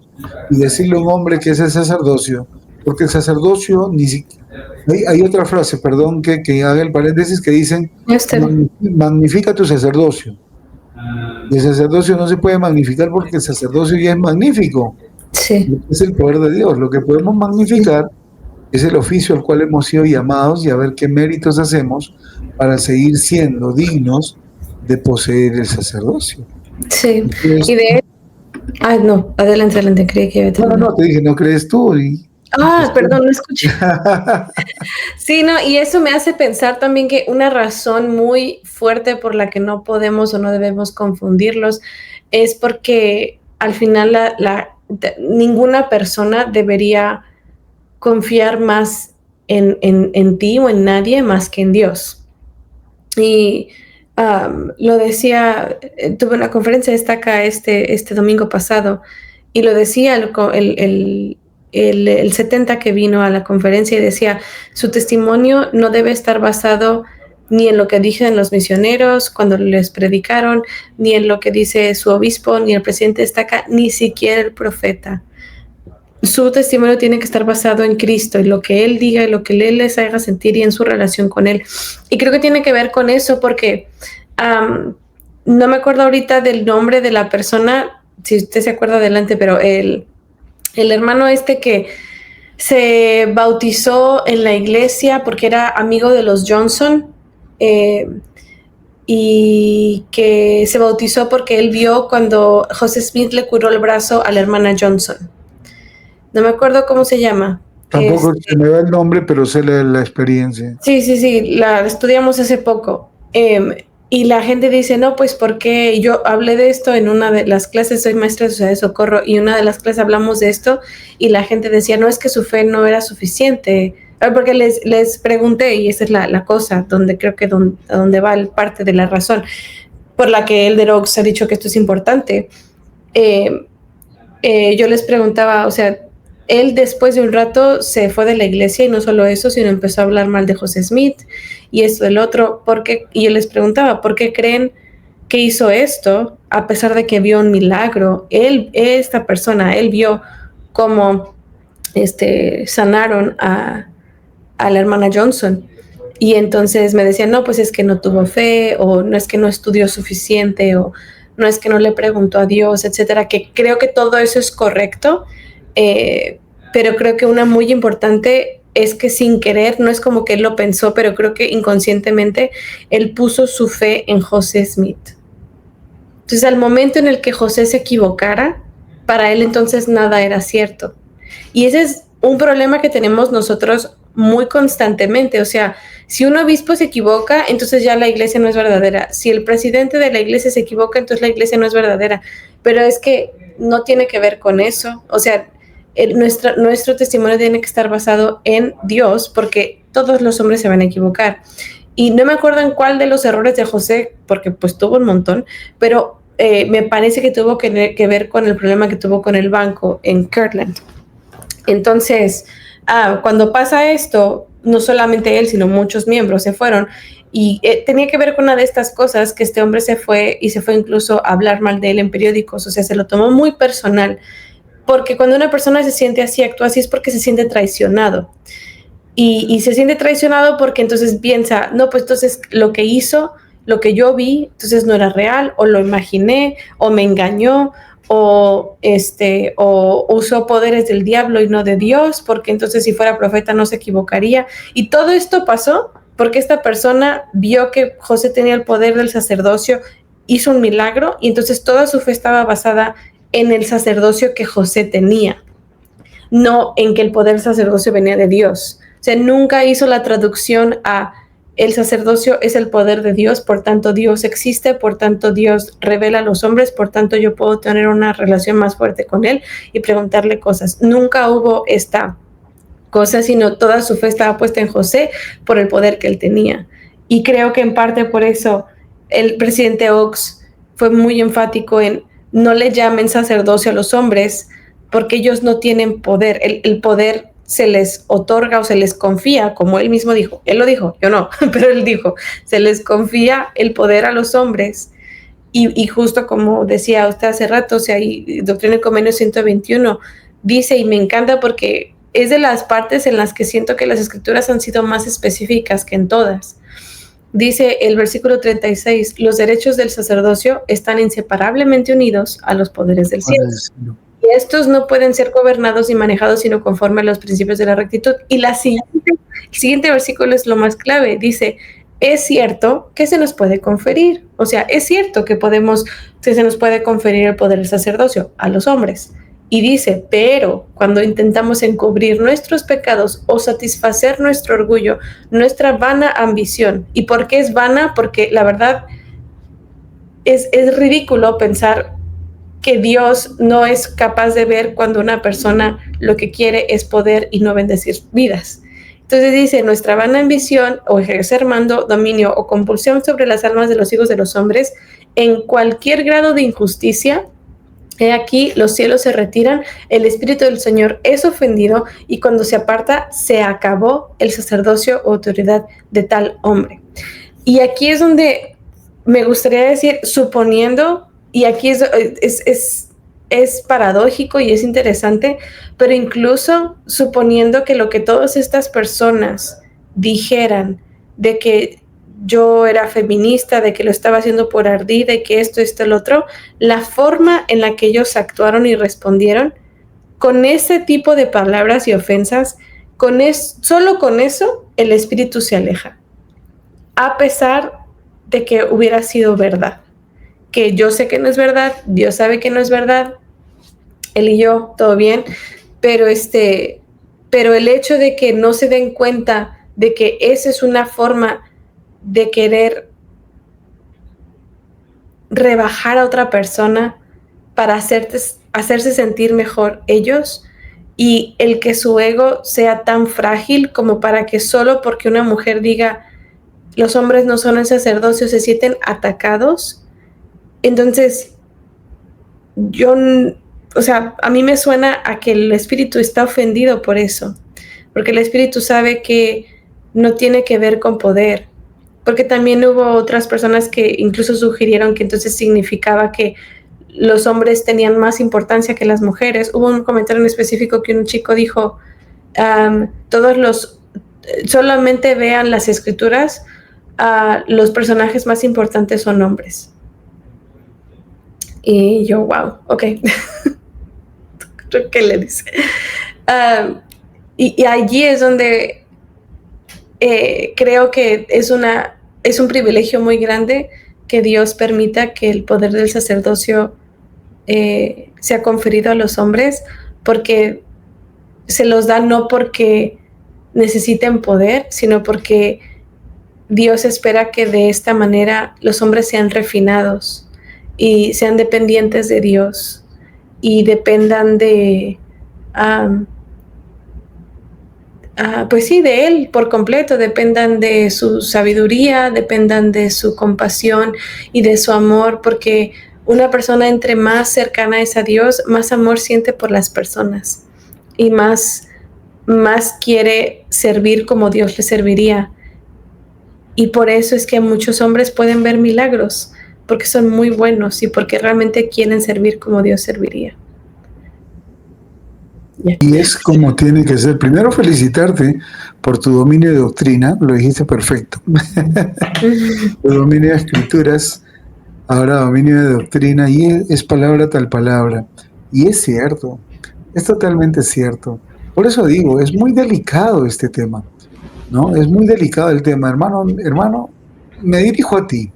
A: y decirle a un hombre que es el sacerdocio, porque el sacerdocio ni siquiera... Hay otra frase, perdón, que haga el paréntesis, que dicen,
B: Esther.
A: magnifica tu sacerdocio. Y el sacerdocio no se puede magnificar porque el sacerdocio ya es magnífico.
B: Sí,
A: Es el poder de Dios. Lo que podemos
B: sí,
A: magnificar es el oficio al cual hemos sido llamados y a ver qué méritos hacemos para seguir siendo dignos de poseer el sacerdocio.
B: sí. Y
A: Entonces,
B: de no, adelante, adelante, creí que iba a terminar.
A: te dije, no crees tú.
B: Perdón, no escuché. Sí, no, y eso me hace pensar también que una razón muy fuerte por la que no podemos o no debemos confundirlos es porque al final ninguna persona debería confiar más en ti o en nadie más que en Dios. Y lo decía, tuve una conferencia esta acá este domingo pasado y lo decía el 70 que vino a la conferencia y decía, su testimonio no debe estar basado ni en lo que dijeron los misioneros cuando les predicaron, ni en lo que dice su obispo, ni el presidente está acá, ni siquiera el profeta. Su testimonio tiene que estar basado en Cristo, en lo que Él diga, en lo que Él les haga sentir y en su relación con Él. Y creo que tiene que ver con eso porque no me acuerdo ahorita del nombre de la persona, si usted se acuerda adelante, pero el hermano este que se bautizó en la iglesia porque era amigo de los Johnson, eh, y que se bautizó porque él vio cuando José Smith le curó el brazo a la hermana Johnson. No me acuerdo cómo se llama.
A: Tampoco se me va el nombre, pero sé la experiencia.
B: Sí, sí, sí, la estudiamos hace poco. Y la gente dice, no, pues porque yo hablé de esto en una de las clases, soy maestra de Sociedad de Socorro, y una de las clases hablamos de esto, y la gente decía, no, es que su fe no era suficiente. Porque les pregunté, y esa es la cosa, donde creo que donde va parte de la razón, por la que Elder Oaks ha dicho que esto es importante. Eh, yo les preguntaba, o sea, él después de un rato se fue de la iglesia y no solo eso, sino empezó a hablar mal de José Smith y esto del otro, y yo les preguntaba, ¿por qué creen que hizo esto a pesar de que vio un milagro? Esta persona, él vio cómo sanaron a la hermana Johnson. Y entonces me decían, no, pues es que no tuvo fe, o no es que no estudió suficiente, o no es que no le preguntó a Dios, etcétera, que creo que todo eso es correcto, pero creo que una muy importante es que sin querer, no es como que él lo pensó, pero creo que inconscientemente él puso su fe en José Smith. Entonces, al momento en el que José se equivocara, para él entonces nada era cierto. Y ese es un problema que tenemos nosotros muy constantemente. O sea, si un obispo se equivoca, entonces ya la iglesia no es verdadera. Si el presidente de la iglesia se equivoca, entonces la iglesia no es verdadera. Pero es que no tiene que ver con eso. O sea, nuestro testimonio tiene que estar basado en Dios, porque todos los hombres se van a equivocar. Y no me acuerdo en cuál de los errores de José, porque pues tuvo un montón, pero me parece que tuvo que ver con el problema que tuvo con el banco en Kirtland. Entonces, cuando pasa esto, no solamente él, sino muchos miembros se fueron. Y tenía que ver con una de estas cosas, que este hombre se fue y se fue incluso a hablar mal de él en periódicos. O sea, se lo tomó muy personal. Porque cuando una persona se siente así, actúa así, es porque se siente traicionado. Y se siente traicionado porque entonces piensa, no, pues entonces lo que hizo, lo que yo vi, entonces no era real, o lo imaginé, o me engañó, o usó poderes del diablo y no de Dios, porque entonces si fuera profeta no se equivocaría. Y todo esto pasó porque esta persona vio que José tenía el poder del sacerdocio, hizo un milagro, y entonces toda su fe estaba basada en el sacerdocio que José tenía, no en que el poder del sacerdocio venía de Dios. O sea, nunca hizo la traducción a el sacerdocio es el poder de Dios, por tanto Dios existe, por tanto Dios revela a los hombres, por tanto yo puedo tener una relación más fuerte con Él y preguntarle cosas. Nunca hubo esta cosa, sino toda su fe estaba puesta en José por el poder que él tenía. Y creo que en parte por eso el presidente Oaks fue muy enfático en no le llamen sacerdocio a los hombres porque ellos no tienen poder. El poder se les otorga o se les confía, como él mismo dijo. Él lo dijo, yo no, pero él dijo, se les confía el poder a los hombres. Y justo como decía usted hace rato, o sea, y Doctrina y Convenio 121 dice, y me encanta porque es de las partes en las que siento que las escrituras han sido más específicas que en todas. Dice el versículo 36, los derechos del sacerdocio están inseparablemente unidos a los poderes del cielo. Y estos no pueden ser gobernados y manejados sino conforme a los principios de la rectitud. Y el siguiente versículo es lo más clave. Dice, es cierto que se nos puede conferir. O sea, es cierto que se nos puede conferir el poder del sacerdocio a los hombres. Y dice, pero cuando intentamos encubrir nuestros pecados o satisfacer nuestro orgullo, nuestra vana ambición. ¿Y por qué es vana? Porque la verdad es ridículo pensar que Dios no es capaz de ver cuando una persona lo que quiere es poder y no bendecir vidas. Entonces dice, nuestra vana ambición o ejercer mando, dominio o compulsión sobre las almas de los hijos de los hombres en cualquier grado de injusticia. He aquí, los cielos se retiran, el Espíritu del Señor es ofendido y cuando se aparta, se acabó el sacerdocio o autoridad de tal hombre. Y aquí es donde me gustaría decir, suponiendo, y aquí es paradójico y es interesante, pero incluso suponiendo que lo que todas estas personas dijeran de que yo era feminista, de que lo estaba haciendo por ardida y que esto, el otro, la forma en la que ellos actuaron y respondieron con ese tipo de palabras y ofensas, solo con eso el espíritu se aleja, a pesar de que hubiera sido verdad. Que yo sé que no es verdad, Dios sabe que no es verdad, él y yo, todo bien, pero el hecho de que no se den cuenta de que esa es una forma de querer rebajar a otra persona para hacerse sentir mejor ellos, y el que su ego sea tan frágil como para que solo porque una mujer diga los hombres no son el sacerdocio se sienten atacados. Entonces a mí me suena a que el espíritu está ofendido por eso, porque el espíritu sabe que no tiene que ver con poder, porque también hubo otras personas que incluso sugirieron que entonces significaba que los hombres tenían más importancia que las mujeres. Hubo un comentario en específico que un chico dijo, solamente vean las escrituras, los personajes más importantes son hombres. Y yo, wow, ok. ¿Qué le dice? Y allí es donde creo que es un privilegio muy grande que Dios permita que el poder del sacerdocio sea conferido a los hombres, porque se los da no porque necesiten poder, sino porque Dios espera que de esta manera los hombres sean refinados y sean dependientes de Dios y dependan de pues sí, de Él por completo, dependan de su sabiduría, dependan de su compasión y de su amor, porque una persona entre más cercana es a Dios, más amor siente por las personas y más quiere servir como Dios le serviría. Y por eso es que muchos hombres pueden ver milagros, porque son muy buenos y porque realmente quieren servir como Dios serviría.
A: Y es como tiene que ser. Primero, felicitarte por tu dominio de doctrina, lo dijiste perfecto. Tu dominio de escrituras, ahora dominio de doctrina, y es palabra tal palabra. Y es cierto, es totalmente cierto. Por eso digo, es muy delicado este tema, ¿no? Es muy delicado el tema. Hermano, me dirijo a ti,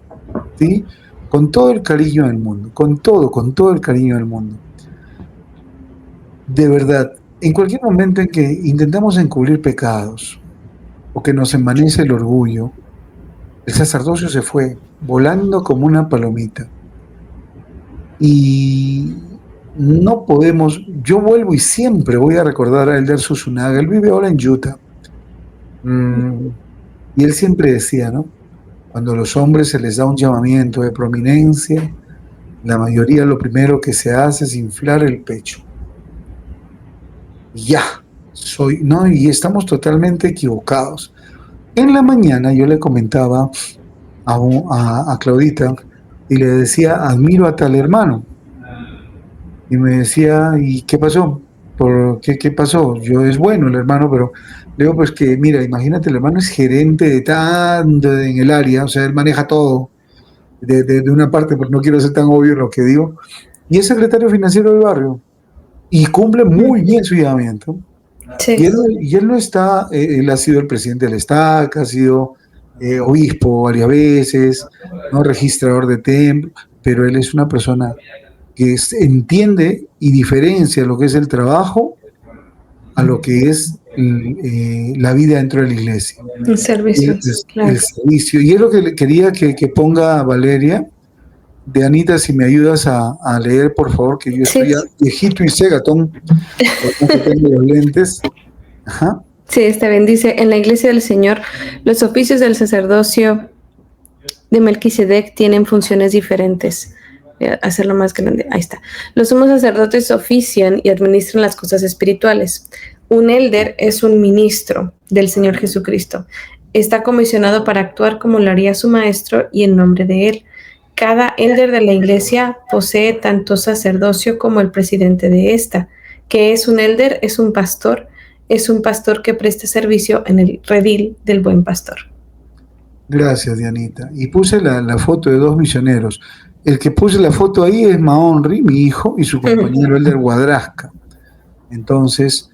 A: ¿sí? Con todo el cariño del mundo, con todo el cariño del mundo. De verdad, en cualquier momento en que intentamos encubrir pecados o que nos envanece el orgullo, el sacerdocio se fue volando como una palomita. Y no podemos, yo vuelvo y siempre voy a recordar a Elder Susunaga, él vive ahora en Utah. Y él siempre decía, ¿no? Cuando a los hombres se les da un llamamiento de prominencia, la mayoría lo primero que se hace es inflar el pecho. Ya, no, y estamos totalmente equivocados. En la mañana yo le comentaba a Claudita y le decía, admiro a tal hermano. Y me decía, ¿y qué pasó? ¿Qué pasó? Yo es bueno el hermano, pero le digo, pues que, mira, imagínate, el hermano es gerente de tanto en el área, o sea, él maneja todo de una parte, pero no quiero ser tan obvio en lo que digo, y es secretario financiero del barrio, y cumple muy bien su llamamiento.
B: Sí.
A: Y él no está, él ha sido el presidente del STAC, ha sido obispo varias veces, ¿no? Registrador de templo, pero él es una persona que entiende y diferencia lo que es el trabajo a lo que es la vida dentro de la iglesia.
B: El servicio, claro.
A: El servicio. Y es lo que quería que ponga Valeria. De Anita, si me ayudas a leer, por favor, que yo estoy ya viejito y cegatón, porque tengo los lentes. Ajá.
B: Sí, está bien. Dice, en la iglesia del Señor, los oficios del sacerdocio de Melquisedec tienen funciones diferentes. Voy a hacerlo más grande. Ahí está. Los sumos sacerdotes ofician y administran las cosas espirituales. Un elder es un ministro del Señor Jesucristo. Está comisionado para actuar como lo haría su maestro y en nombre de él. Cada elder de la iglesia posee tanto sacerdocio como el presidente de esta. ¿Qué es un elder? Es un pastor que presta servicio en el redil del buen pastor.
A: Gracias, Dianita. Y puse la foto de dos misioneros. El que puse la foto ahí es Maonri, mi hijo, y su compañero Elder Guadrasca. Entonces,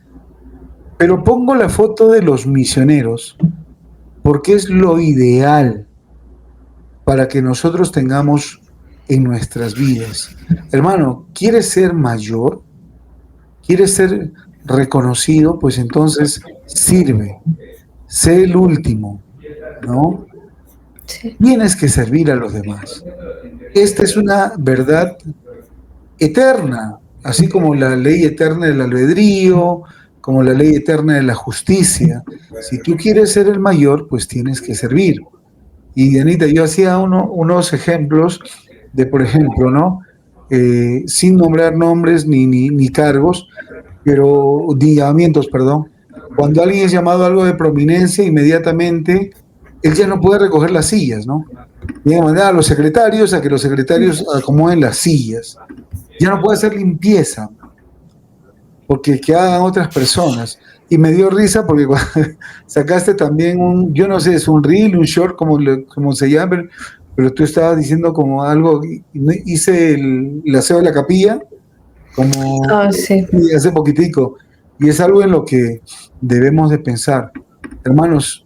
A: pero pongo la foto de los misioneros porque es lo ideal para que nosotros tengamos en nuestras vidas. Hermano, ¿quieres ser mayor? ¿Quieres ser reconocido? Pues entonces sirve. Sé el último, ¿no? Sí. Tienes que servir a los demás. Esta es una verdad eterna, así como la ley eterna del albedrío, como la ley eterna de la justicia. Si tú quieres ser el mayor, pues tienes que servir. Y Dianita, yo hacía unos ejemplos de, por ejemplo, ¿no? Sin nombrar nombres ni cargos, pero ni llamamientos, perdón. Cuando alguien es llamado a algo de prominencia, inmediatamente él ya no puede recoger las sillas, ¿no? Tiene que mandar a los secretarios a que los secretarios acomoden las sillas. Ya no puede hacer limpieza, porque que hagan otras personas. Y me dio risa porque sacaste también yo no sé, es un reel, un short, como se llama, pero tú estabas diciendo como algo, hice el aseo de la capilla, como
B: sí.
A: Hace poquitico, y es algo en lo que debemos de pensar. Hermanos,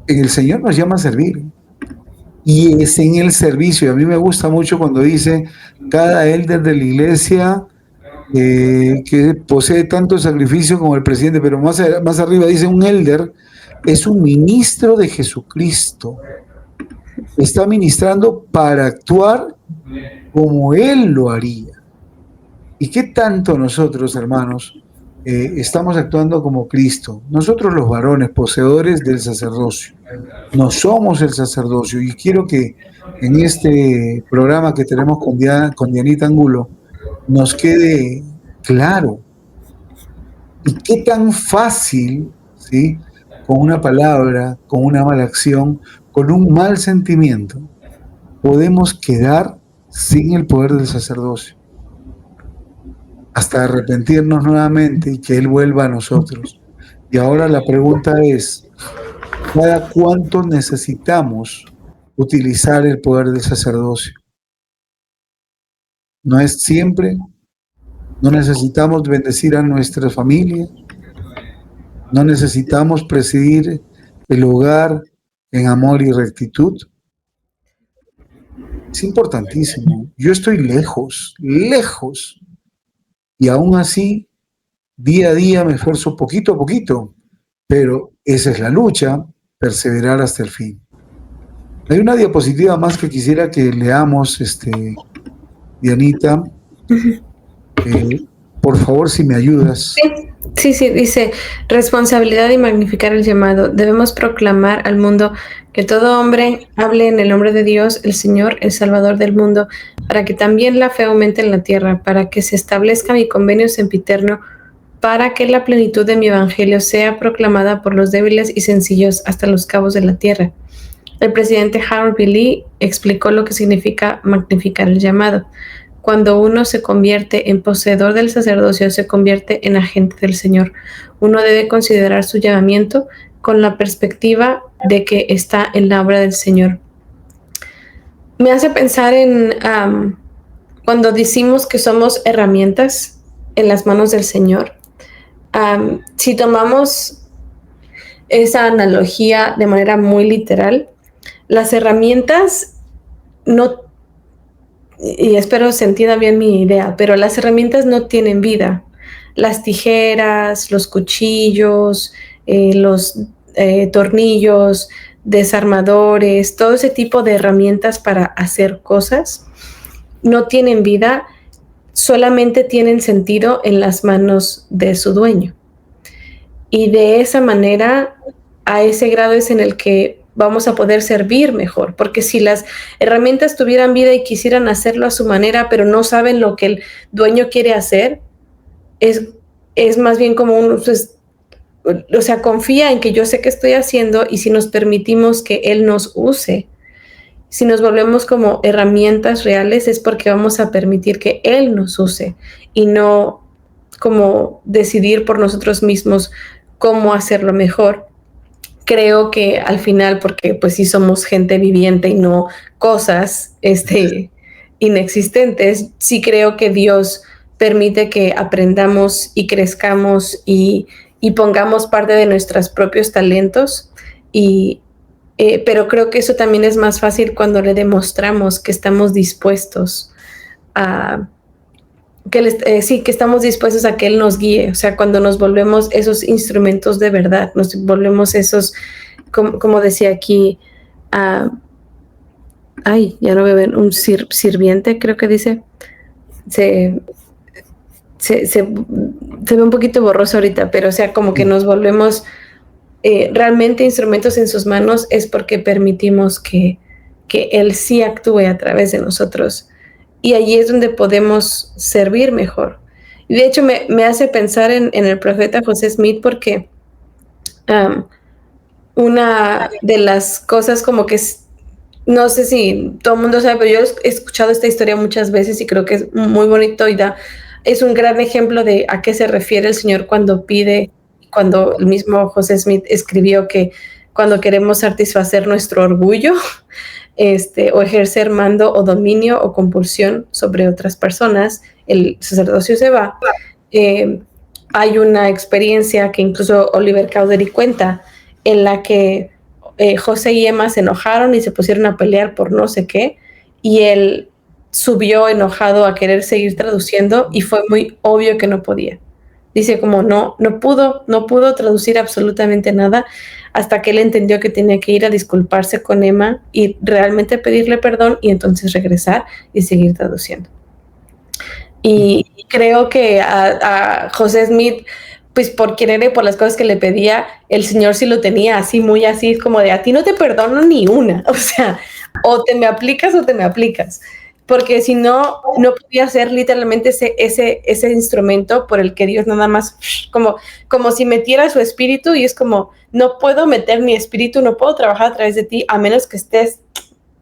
A: el Señor nos llama a servir, y es en el servicio. A mí me gusta mucho cuando dice, cada elder de la iglesia que posee tanto sacrificio como el presidente, pero más arriba dice, un elder es un ministro de Jesucristo. Está ministrando para actuar como él lo haría. ¿Y qué tanto nosotros, hermanos, estamos actuando como Cristo? Nosotros los varones, poseedores del sacerdocio. No somos el sacerdocio. Y quiero que en este programa que tenemos con Dianita Angulo nos quede claro. Y qué tan fácil, ¿sí? Con una palabra, con una mala acción, con un mal sentimiento, podemos quedar sin el poder del sacerdocio, hasta arrepentirnos nuevamente y que Él vuelva a nosotros. Y ahora la pregunta es, ¿cada cuánto necesitamos utilizar el poder del sacerdocio? No es siempre. No necesitamos bendecir a nuestra familia. No necesitamos presidir el hogar en amor y rectitud. Es importantísimo. Yo estoy lejos. Y aún así, día a día me esfuerzo poquito a poquito. Pero esa es la lucha. perseverar hasta el fin. Hay una diapositiva más que quisiera que leamos, Dianita. Por favor, si me ayudas.
B: Sí, dice, responsabilidad y magnificar el llamado. Debemos proclamar al mundo que todo hombre hable en el nombre de Dios, el Señor, el Salvador del mundo, para que también la fe aumente en la tierra, para que se establezca mi convenio sempiterno, para que la plenitud de mi evangelio sea proclamada por los débiles y sencillos hasta los cabos de la tierra. El presidente Harold B. Lee explicó lo que significa magnificar el llamado. Cuando uno se convierte en poseedor del sacerdocio, se convierte en agente del Señor. Uno debe considerar su llamamiento con la perspectiva de que está en la obra del Señor. Me hace pensar en cuando decimos que somos herramientas en las manos del Señor. Si tomamos esa analogía de manera muy literal, las herramientas no, y espero se entienda bien mi idea, pero las herramientas no tienen vida. Las tijeras, los cuchillos, los tornillos, desarmadores, todo ese tipo de herramientas para hacer cosas no tienen vida, solamente tienen sentido en las manos de su dueño. Y de esa manera, a ese grado es en el que vamos a poder servir mejor, porque si las herramientas tuvieran vida y quisieran hacerlo a su manera, pero no saben lo que el dueño quiere hacer, es más bien como o sea, confía en que yo sé qué estoy haciendo, y si nos permitimos que él nos use, si nos volvemos como herramientas reales, es porque vamos a permitir que él nos use y no como decidir por nosotros mismos cómo hacerlo mejor. Creo que al final, porque pues sí somos gente viviente y no cosas inexistentes, sí creo que Dios permite que aprendamos y crezcamos y pongamos parte de nuestros propios talentos, pero creo que eso también es más fácil cuando le demostramos que estamos dispuestos a que estamos dispuestos a que Él nos guíe. O sea, cuando nos volvemos esos instrumentos de verdad, nos volvemos esos, como decía aquí, ya no veo, un sirviente, creo que dice. Se ve un poquito borroso ahorita, pero o sea, como que nos volvemos realmente instrumentos en sus manos, es porque permitimos que Él sí actúe a través de nosotros. Y allí es donde podemos servir mejor. Y de hecho me hace pensar en el profeta José Smith, porque una de las cosas como que no sé si todo el mundo sabe, pero yo he escuchado esta historia muchas veces y creo que es muy bonito y es un gran ejemplo de a qué se refiere el Señor cuando el mismo José Smith escribió que cuando queremos satisfacer nuestro orgullo, o ejercer mando o dominio o compulsión sobre otras personas, el sacerdocio se va. Hay una experiencia que incluso Oliver Cowdery cuenta, en la que José y Emma se enojaron y se pusieron a pelear por no sé qué, y él subió enojado a querer seguir traduciendo y fue muy obvio que no podía. Dice como no pudo traducir absolutamente nada hasta que él entendió que tenía que ir a disculparse con Emma y realmente pedirle perdón y entonces regresar y seguir traduciendo. Y creo que a José Smith, pues por querer y por las cosas que le pedía, el Señor sí lo tenía así, muy así, como de a ti no te perdono ni una. O sea, o te me aplicas o te me aplicas. Porque si no podía ser literalmente ese instrumento por el que Dios nada más, como si metiera su espíritu, y es como, no puedo meter mi espíritu, no puedo trabajar a través de ti a menos que estés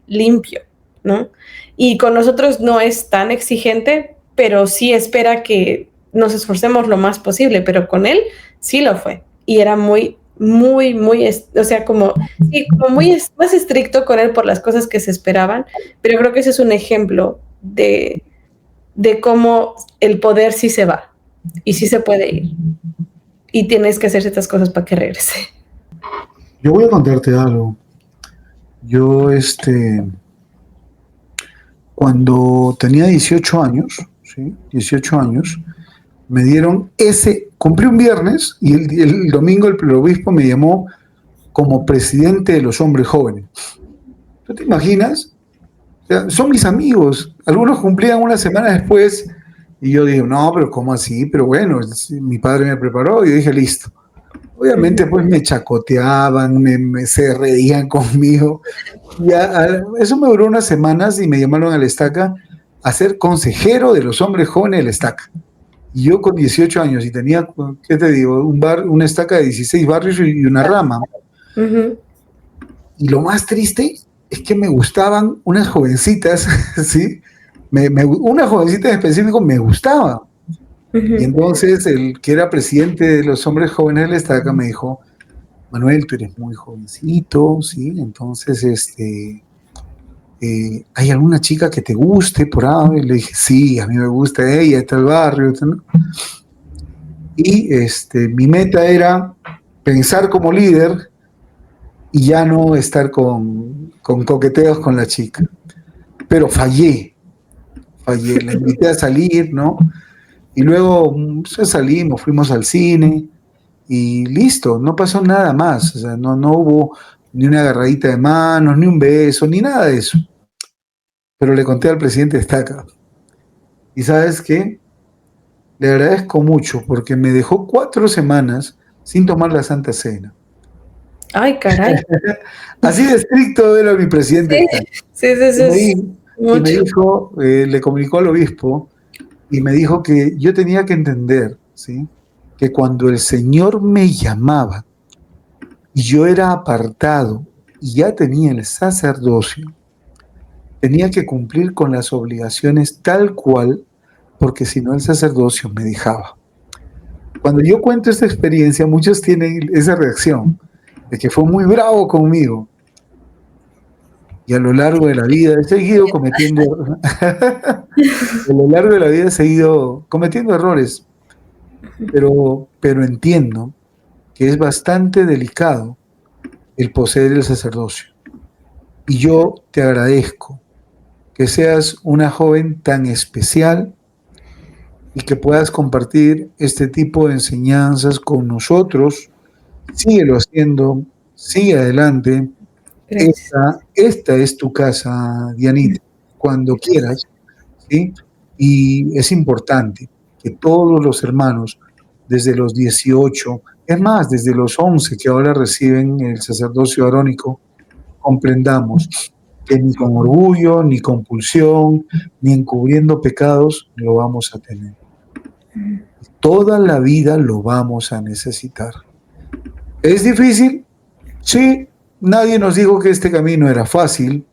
B: limpio, ¿no? Y con nosotros no es tan exigente, pero sí espera que nos esforcemos lo más posible, pero con él sí lo fue. Y era muy, o sea, como muy más estricto con él por las cosas que se esperaban, pero creo que ese es un ejemplo de cómo el poder sí se va y sí se puede ir. Y tienes que hacer ciertas cosas para que regrese.
A: Yo voy a contarte algo. Yo, cuando tenía 18 años, ¿sí? 18 años, me dieron cumplí un viernes y el domingo el obispo me llamó como presidente de los hombres jóvenes. ¿Tú te imaginas? O sea, son mis amigos. Algunos cumplían una semana después y yo dije, no, pero ¿cómo así? Pero bueno, mi padre me preparó y dije, listo. Obviamente pues me chacoteaban, se reían conmigo. Eso me duró unas semanas y me llamaron a la estaca a ser consejero de los hombres jóvenes de la estaca. Y yo con 18 años y tenía, ¿qué te digo? Una estaca de 16 barrios y una rama. Y lo más triste es que me gustaban unas jovencitas, ¿sí? Una jovencita en específico me gustaba. Y entonces el que era presidente de los hombres jóvenes de la estaca me dijo, Manuel, tú eres muy jovencito, ¿sí? Entonces, ¿hay alguna chica que te guste por ahí? Y le dije, sí, a mí me gusta ella, está el barrio, ¿no? Y mi meta era pensar como líder y ya no estar con coqueteos con la chica. Pero fallé, la invité a salir, ¿no? Y luego salimos, fuimos al cine y listo, no pasó nada más, o sea, no hubo ni una agarradita de manos, ni un beso, ni nada de eso. Pero le conté al presidente de Estaca. Y ¿sabes qué? Le agradezco mucho porque me dejó 4 semanas sin tomar la Santa Cena.
B: Ay, caray.
A: Así de estricto era mi presidente.
B: Sí.
A: Y me dijo, le comunicó al obispo y me dijo que yo tenía que entender, ¿sí? Que cuando el Señor me llamaba y yo era apartado y ya tenía el sacerdocio, tenía que cumplir con las obligaciones tal cual, porque si no el sacerdocio me dejaba. Cuando yo cuento esta experiencia, muchos tienen esa reacción de que fue muy bravo conmigo. Y a lo largo de la vida he seguido cometiendo errores, pero entiendo que es bastante delicado el poseer el sacerdocio. Y yo te agradezco que seas una joven tan especial y que puedas compartir este tipo de enseñanzas con nosotros. Síguelo haciendo, sigue adelante. Esta es tu casa, Dianita, cuando quieras, ¿sí? Y es importante que todos los hermanos, desde los 18, es más, desde los 11 que ahora reciben el sacerdocio arónico, comprendamos que ni con orgullo, ni compulsión, ni encubriendo pecados lo vamos a tener. Toda la vida lo vamos a necesitar. ¿Es difícil? Sí. Nadie nos dijo que este camino era fácil.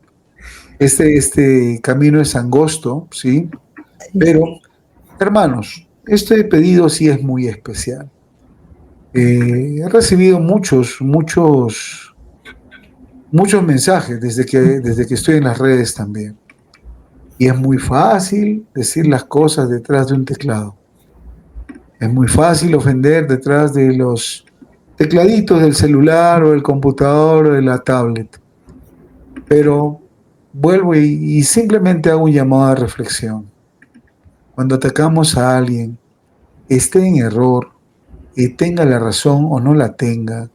A: Este camino es angosto, ¿sí? Pero, hermanos, este pedido sí es muy especial. He recibido muchos mensajes desde que estoy en las redes también. Y es muy fácil decir las cosas detrás de un teclado. Es muy fácil ofender detrás de los tecladitos del celular o del computador o de la tablet. Pero vuelvo y simplemente hago un llamado a reflexión. Cuando atacamos a alguien, esté en error, tenga la razón o no la tenga,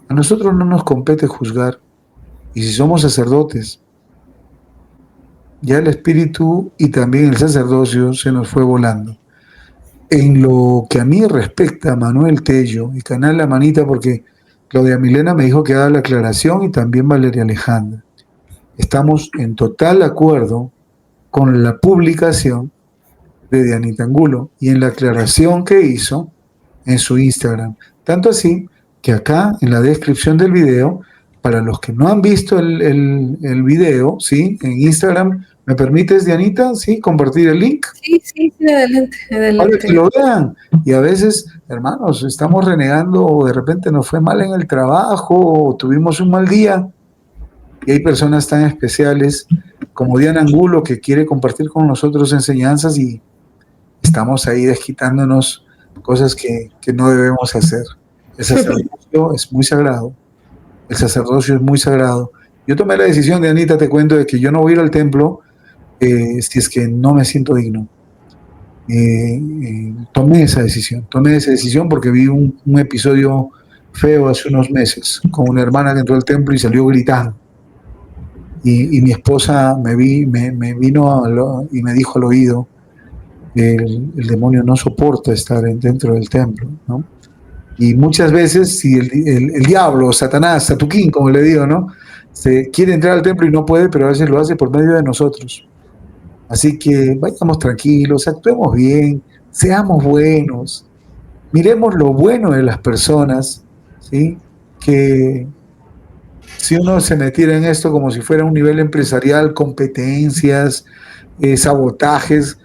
A: a nosotros no nos compete juzgar. Y si somos sacerdotes, ya el espíritu y también el sacerdocio se nos fue volando. En lo que a mí respecta, Manuel Tello y Canal La Manita, porque Claudia Milena me dijo que haga la aclaración y también Valeria Alejandra. Estamos en total acuerdo con la publicación de Dianita Angulo y en la aclaración que hizo en su Instagram. Tanto así que acá en la descripción del video, para los que no han visto el video, ¿sí? En Instagram, ¿me permites, Dianita, sí, compartir el link?
B: Sí, adelante.
A: Para que lo vean. Y a veces, hermanos, estamos renegando o de repente nos fue mal en el trabajo o tuvimos un mal día. Y hay personas tan especiales como Diana Angulo que quiere compartir con nosotros enseñanzas y estamos ahí desquitándonos cosas que no debemos hacer. El sacerdocio es muy sagrado. El sacerdocio es muy sagrado. Yo tomé la decisión, Dianita, te cuento, de que yo no voy a ir al templo si es que no me siento digno. Tomé esa decisión porque vi un episodio feo hace unos meses con una hermana que entró al templo y salió gritando. Y mi esposa me vino y me dijo al oído que el demonio no soporta estar dentro del templo, ¿no? Y muchas veces, si el diablo, Satanás, Satuquín, como le digo, ¿no? Se quiere entrar al templo y no puede, pero a veces lo hace por medio de nosotros. Así que vayamos tranquilos, actuemos bien, seamos buenos, miremos lo bueno de las personas, ¿sí? Que si uno se metiera en esto como si fuera un nivel empresarial, competencias, sabotajes,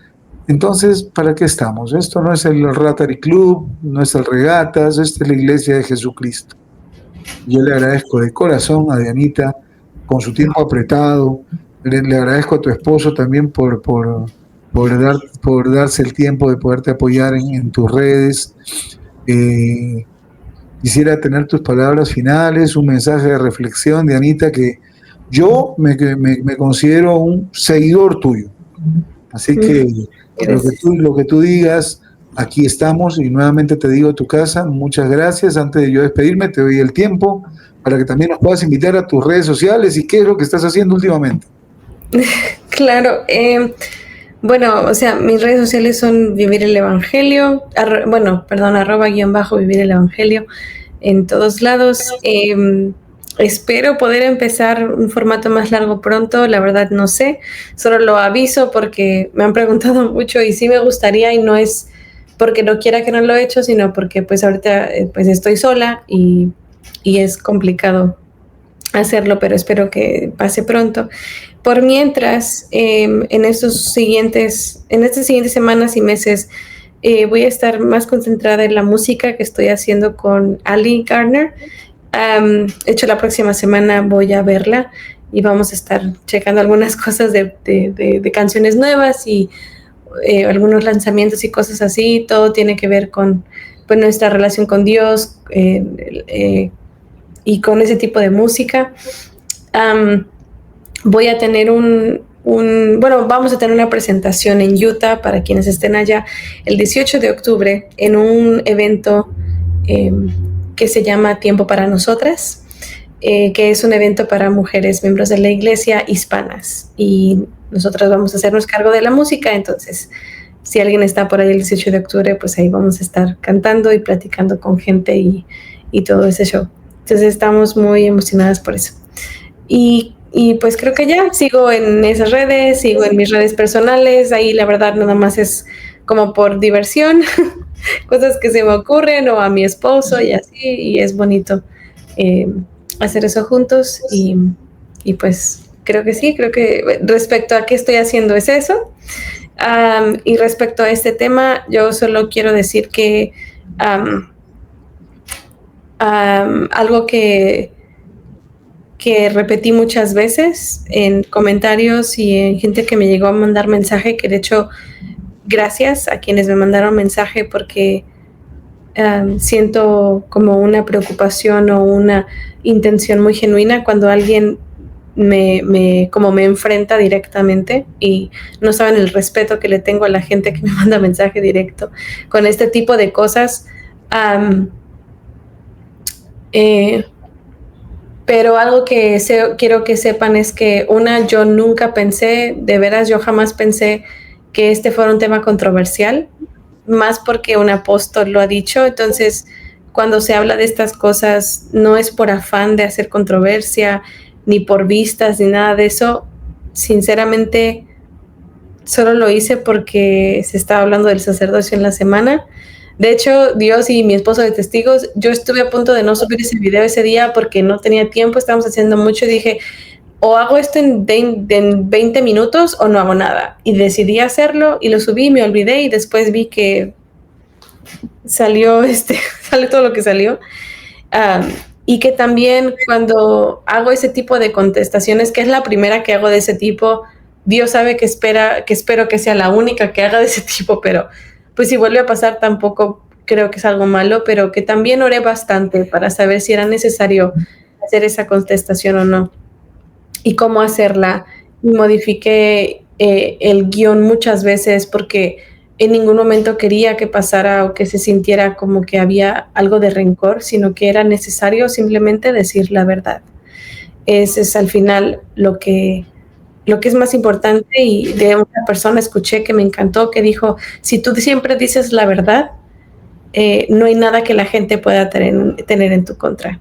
A: entonces, ¿para qué estamos? Esto no es el Rotary Club, no es el Regatas, esta es la Iglesia de Jesucristo. Yo le agradezco de corazón a Dianita con su tiempo apretado, le agradezco a tu esposo también por darse el tiempo de poderte apoyar en tus redes. Quisiera tener tus palabras finales, un mensaje de reflexión, Dianita, que yo me considero un seguidor tuyo. Así que lo que tú digas, aquí estamos y nuevamente te digo tu casa, muchas gracias. Antes de yo despedirme, te doy el tiempo para que también nos puedas invitar a tus redes sociales y qué es lo que estás haciendo últimamente.
B: Claro, bueno, o sea, mis redes sociales son Vivir el Evangelio, @Vivir el Evangelio en todos lados. Espero poder empezar un formato más largo pronto, la verdad no sé, solo lo aviso porque me han preguntado mucho y sí me gustaría, y no es porque no quiera que no lo he hecho, sino porque pues ahorita pues estoy sola y es complicado hacerlo, pero espero que pase pronto. Por mientras, en estas siguientes semanas y meses, voy a estar más concentrada en la música que estoy haciendo con Ali Gardner. De hecho, la próxima semana voy a verla y vamos a estar checando algunas cosas de canciones nuevas y algunos lanzamientos y cosas así. Todo tiene que ver con pues, nuestra relación con Dios y con ese tipo de música. Voy a tener vamos a tener una presentación en Utah para quienes estén allá el 18 de octubre en un evento que se llama Tiempo para Nosotras, que es un evento para mujeres miembros de la iglesia hispanas, y nosotras vamos a hacernos cargo de la música. Entonces, si alguien está por ahí el 18 de octubre, pues ahí vamos a estar cantando y platicando con gente y todo ese show. Entonces estamos muy emocionadas por eso. Y pues creo que ya sigo en esas redes, sigo en mis redes personales, ahí la verdad nada más es como por diversión, cosas que se me ocurren o a mi esposo y así, y es bonito hacer eso juntos y pues creo que respecto a qué estoy haciendo es eso. Y respecto a este tema, yo solo quiero decir que algo que repetí muchas veces en comentarios y en gente que me llegó a mandar mensaje, que de hecho, gracias a quienes me mandaron mensaje porque siento como una preocupación o una intención muy genuina cuando alguien me enfrenta directamente, y no saben el respeto que le tengo a la gente que me manda mensaje directo con este tipo de cosas. Pero algo que quiero que sepan es que yo nunca pensé, de veras yo jamás pensé que este fuera un tema controversial, más porque un apóstol lo ha dicho. Entonces, cuando se habla de estas cosas, no es por afán de hacer controversia, ni por vistas, ni nada de eso. Sinceramente, solo lo hice porque se estaba hablando del sacerdocio en la semana. De hecho, Dios y mi esposo de testigos, yo estuve a punto de no subir ese video ese día porque no tenía tiempo, estábamos haciendo mucho y dije, o hago esto en 20 minutos o no hago nada. Y decidí hacerlo y lo subí, me olvidé y después vi que salió todo lo que salió. Y que también cuando hago ese tipo de contestaciones, que es la primera que hago de ese tipo, Dios sabe que espero que sea la única que haga de ese tipo, pero pues si vuelve a pasar tampoco creo que es algo malo, pero que también oré bastante para saber si era necesario hacer esa contestación o no y cómo hacerla. Y modifiqué el guión muchas veces porque en ningún momento quería que pasara o que se sintiera como que había algo de rencor, sino que era necesario simplemente decir la verdad. Ese es al final lo que es más importante, y de una persona escuché que me encantó, que dijo, si tú siempre dices la verdad, no hay nada que la gente pueda tener en tu contra.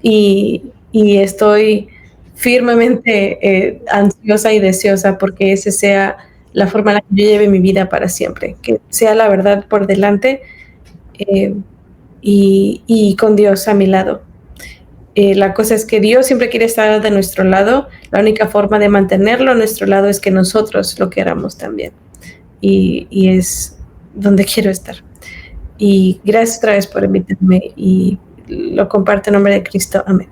B: Y estoy firmemente ansiosa y deseosa porque ese sea la forma en la que yo lleve mi vida para siempre, que sea la verdad por delante, eh, y con Dios a mi lado. La cosa es que Dios siempre quiere estar de nuestro lado. La única forma de mantenerlo a nuestro lado es que nosotros lo queramos también. Y es donde quiero estar. Y gracias otra vez por invitarme, y lo comparto en nombre de Cristo. Amén.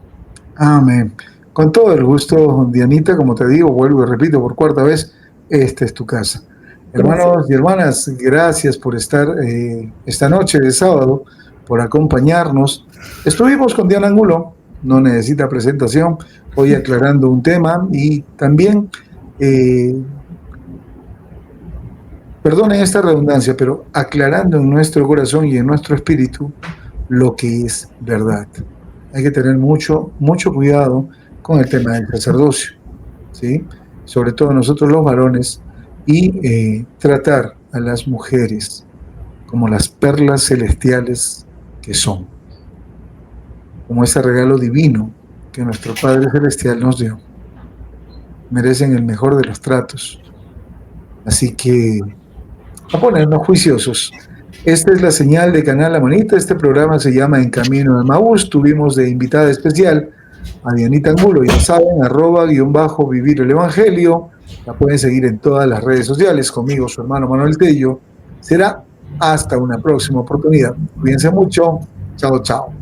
A: Amén. Con todo el gusto, Dianita, como te digo, vuelvo y repito por cuarta vez, esta es tu casa. Hermanos y hermanas, gracias por estar esta noche de sábado, por acompañarnos. Estuvimos con Diana Angulo, no necesita presentación, hoy aclarando un tema y también, perdonen esta redundancia, pero aclarando en nuestro corazón y en nuestro espíritu lo que es verdad. Hay que tener mucho cuidado con el tema del sacerdocio, ¿sí? Sobre todo nosotros los varones, y tratar a las mujeres como las perlas celestiales que son, como ese regalo divino que nuestro Padre Celestial nos dio. Merecen el mejor de los tratos. Así que a ponernos juiciosos. Esta es la señal de Canal La Manita. Este programa se llama En Camino de Maús. Tuvimos de invitada especial a Dianita Angulo, ya saben, @vivir el Evangelio. La pueden seguir en todas las redes sociales. Conmigo, su hermano Manuel Tello. Será hasta una próxima oportunidad. Cuídense mucho. Chao, chao.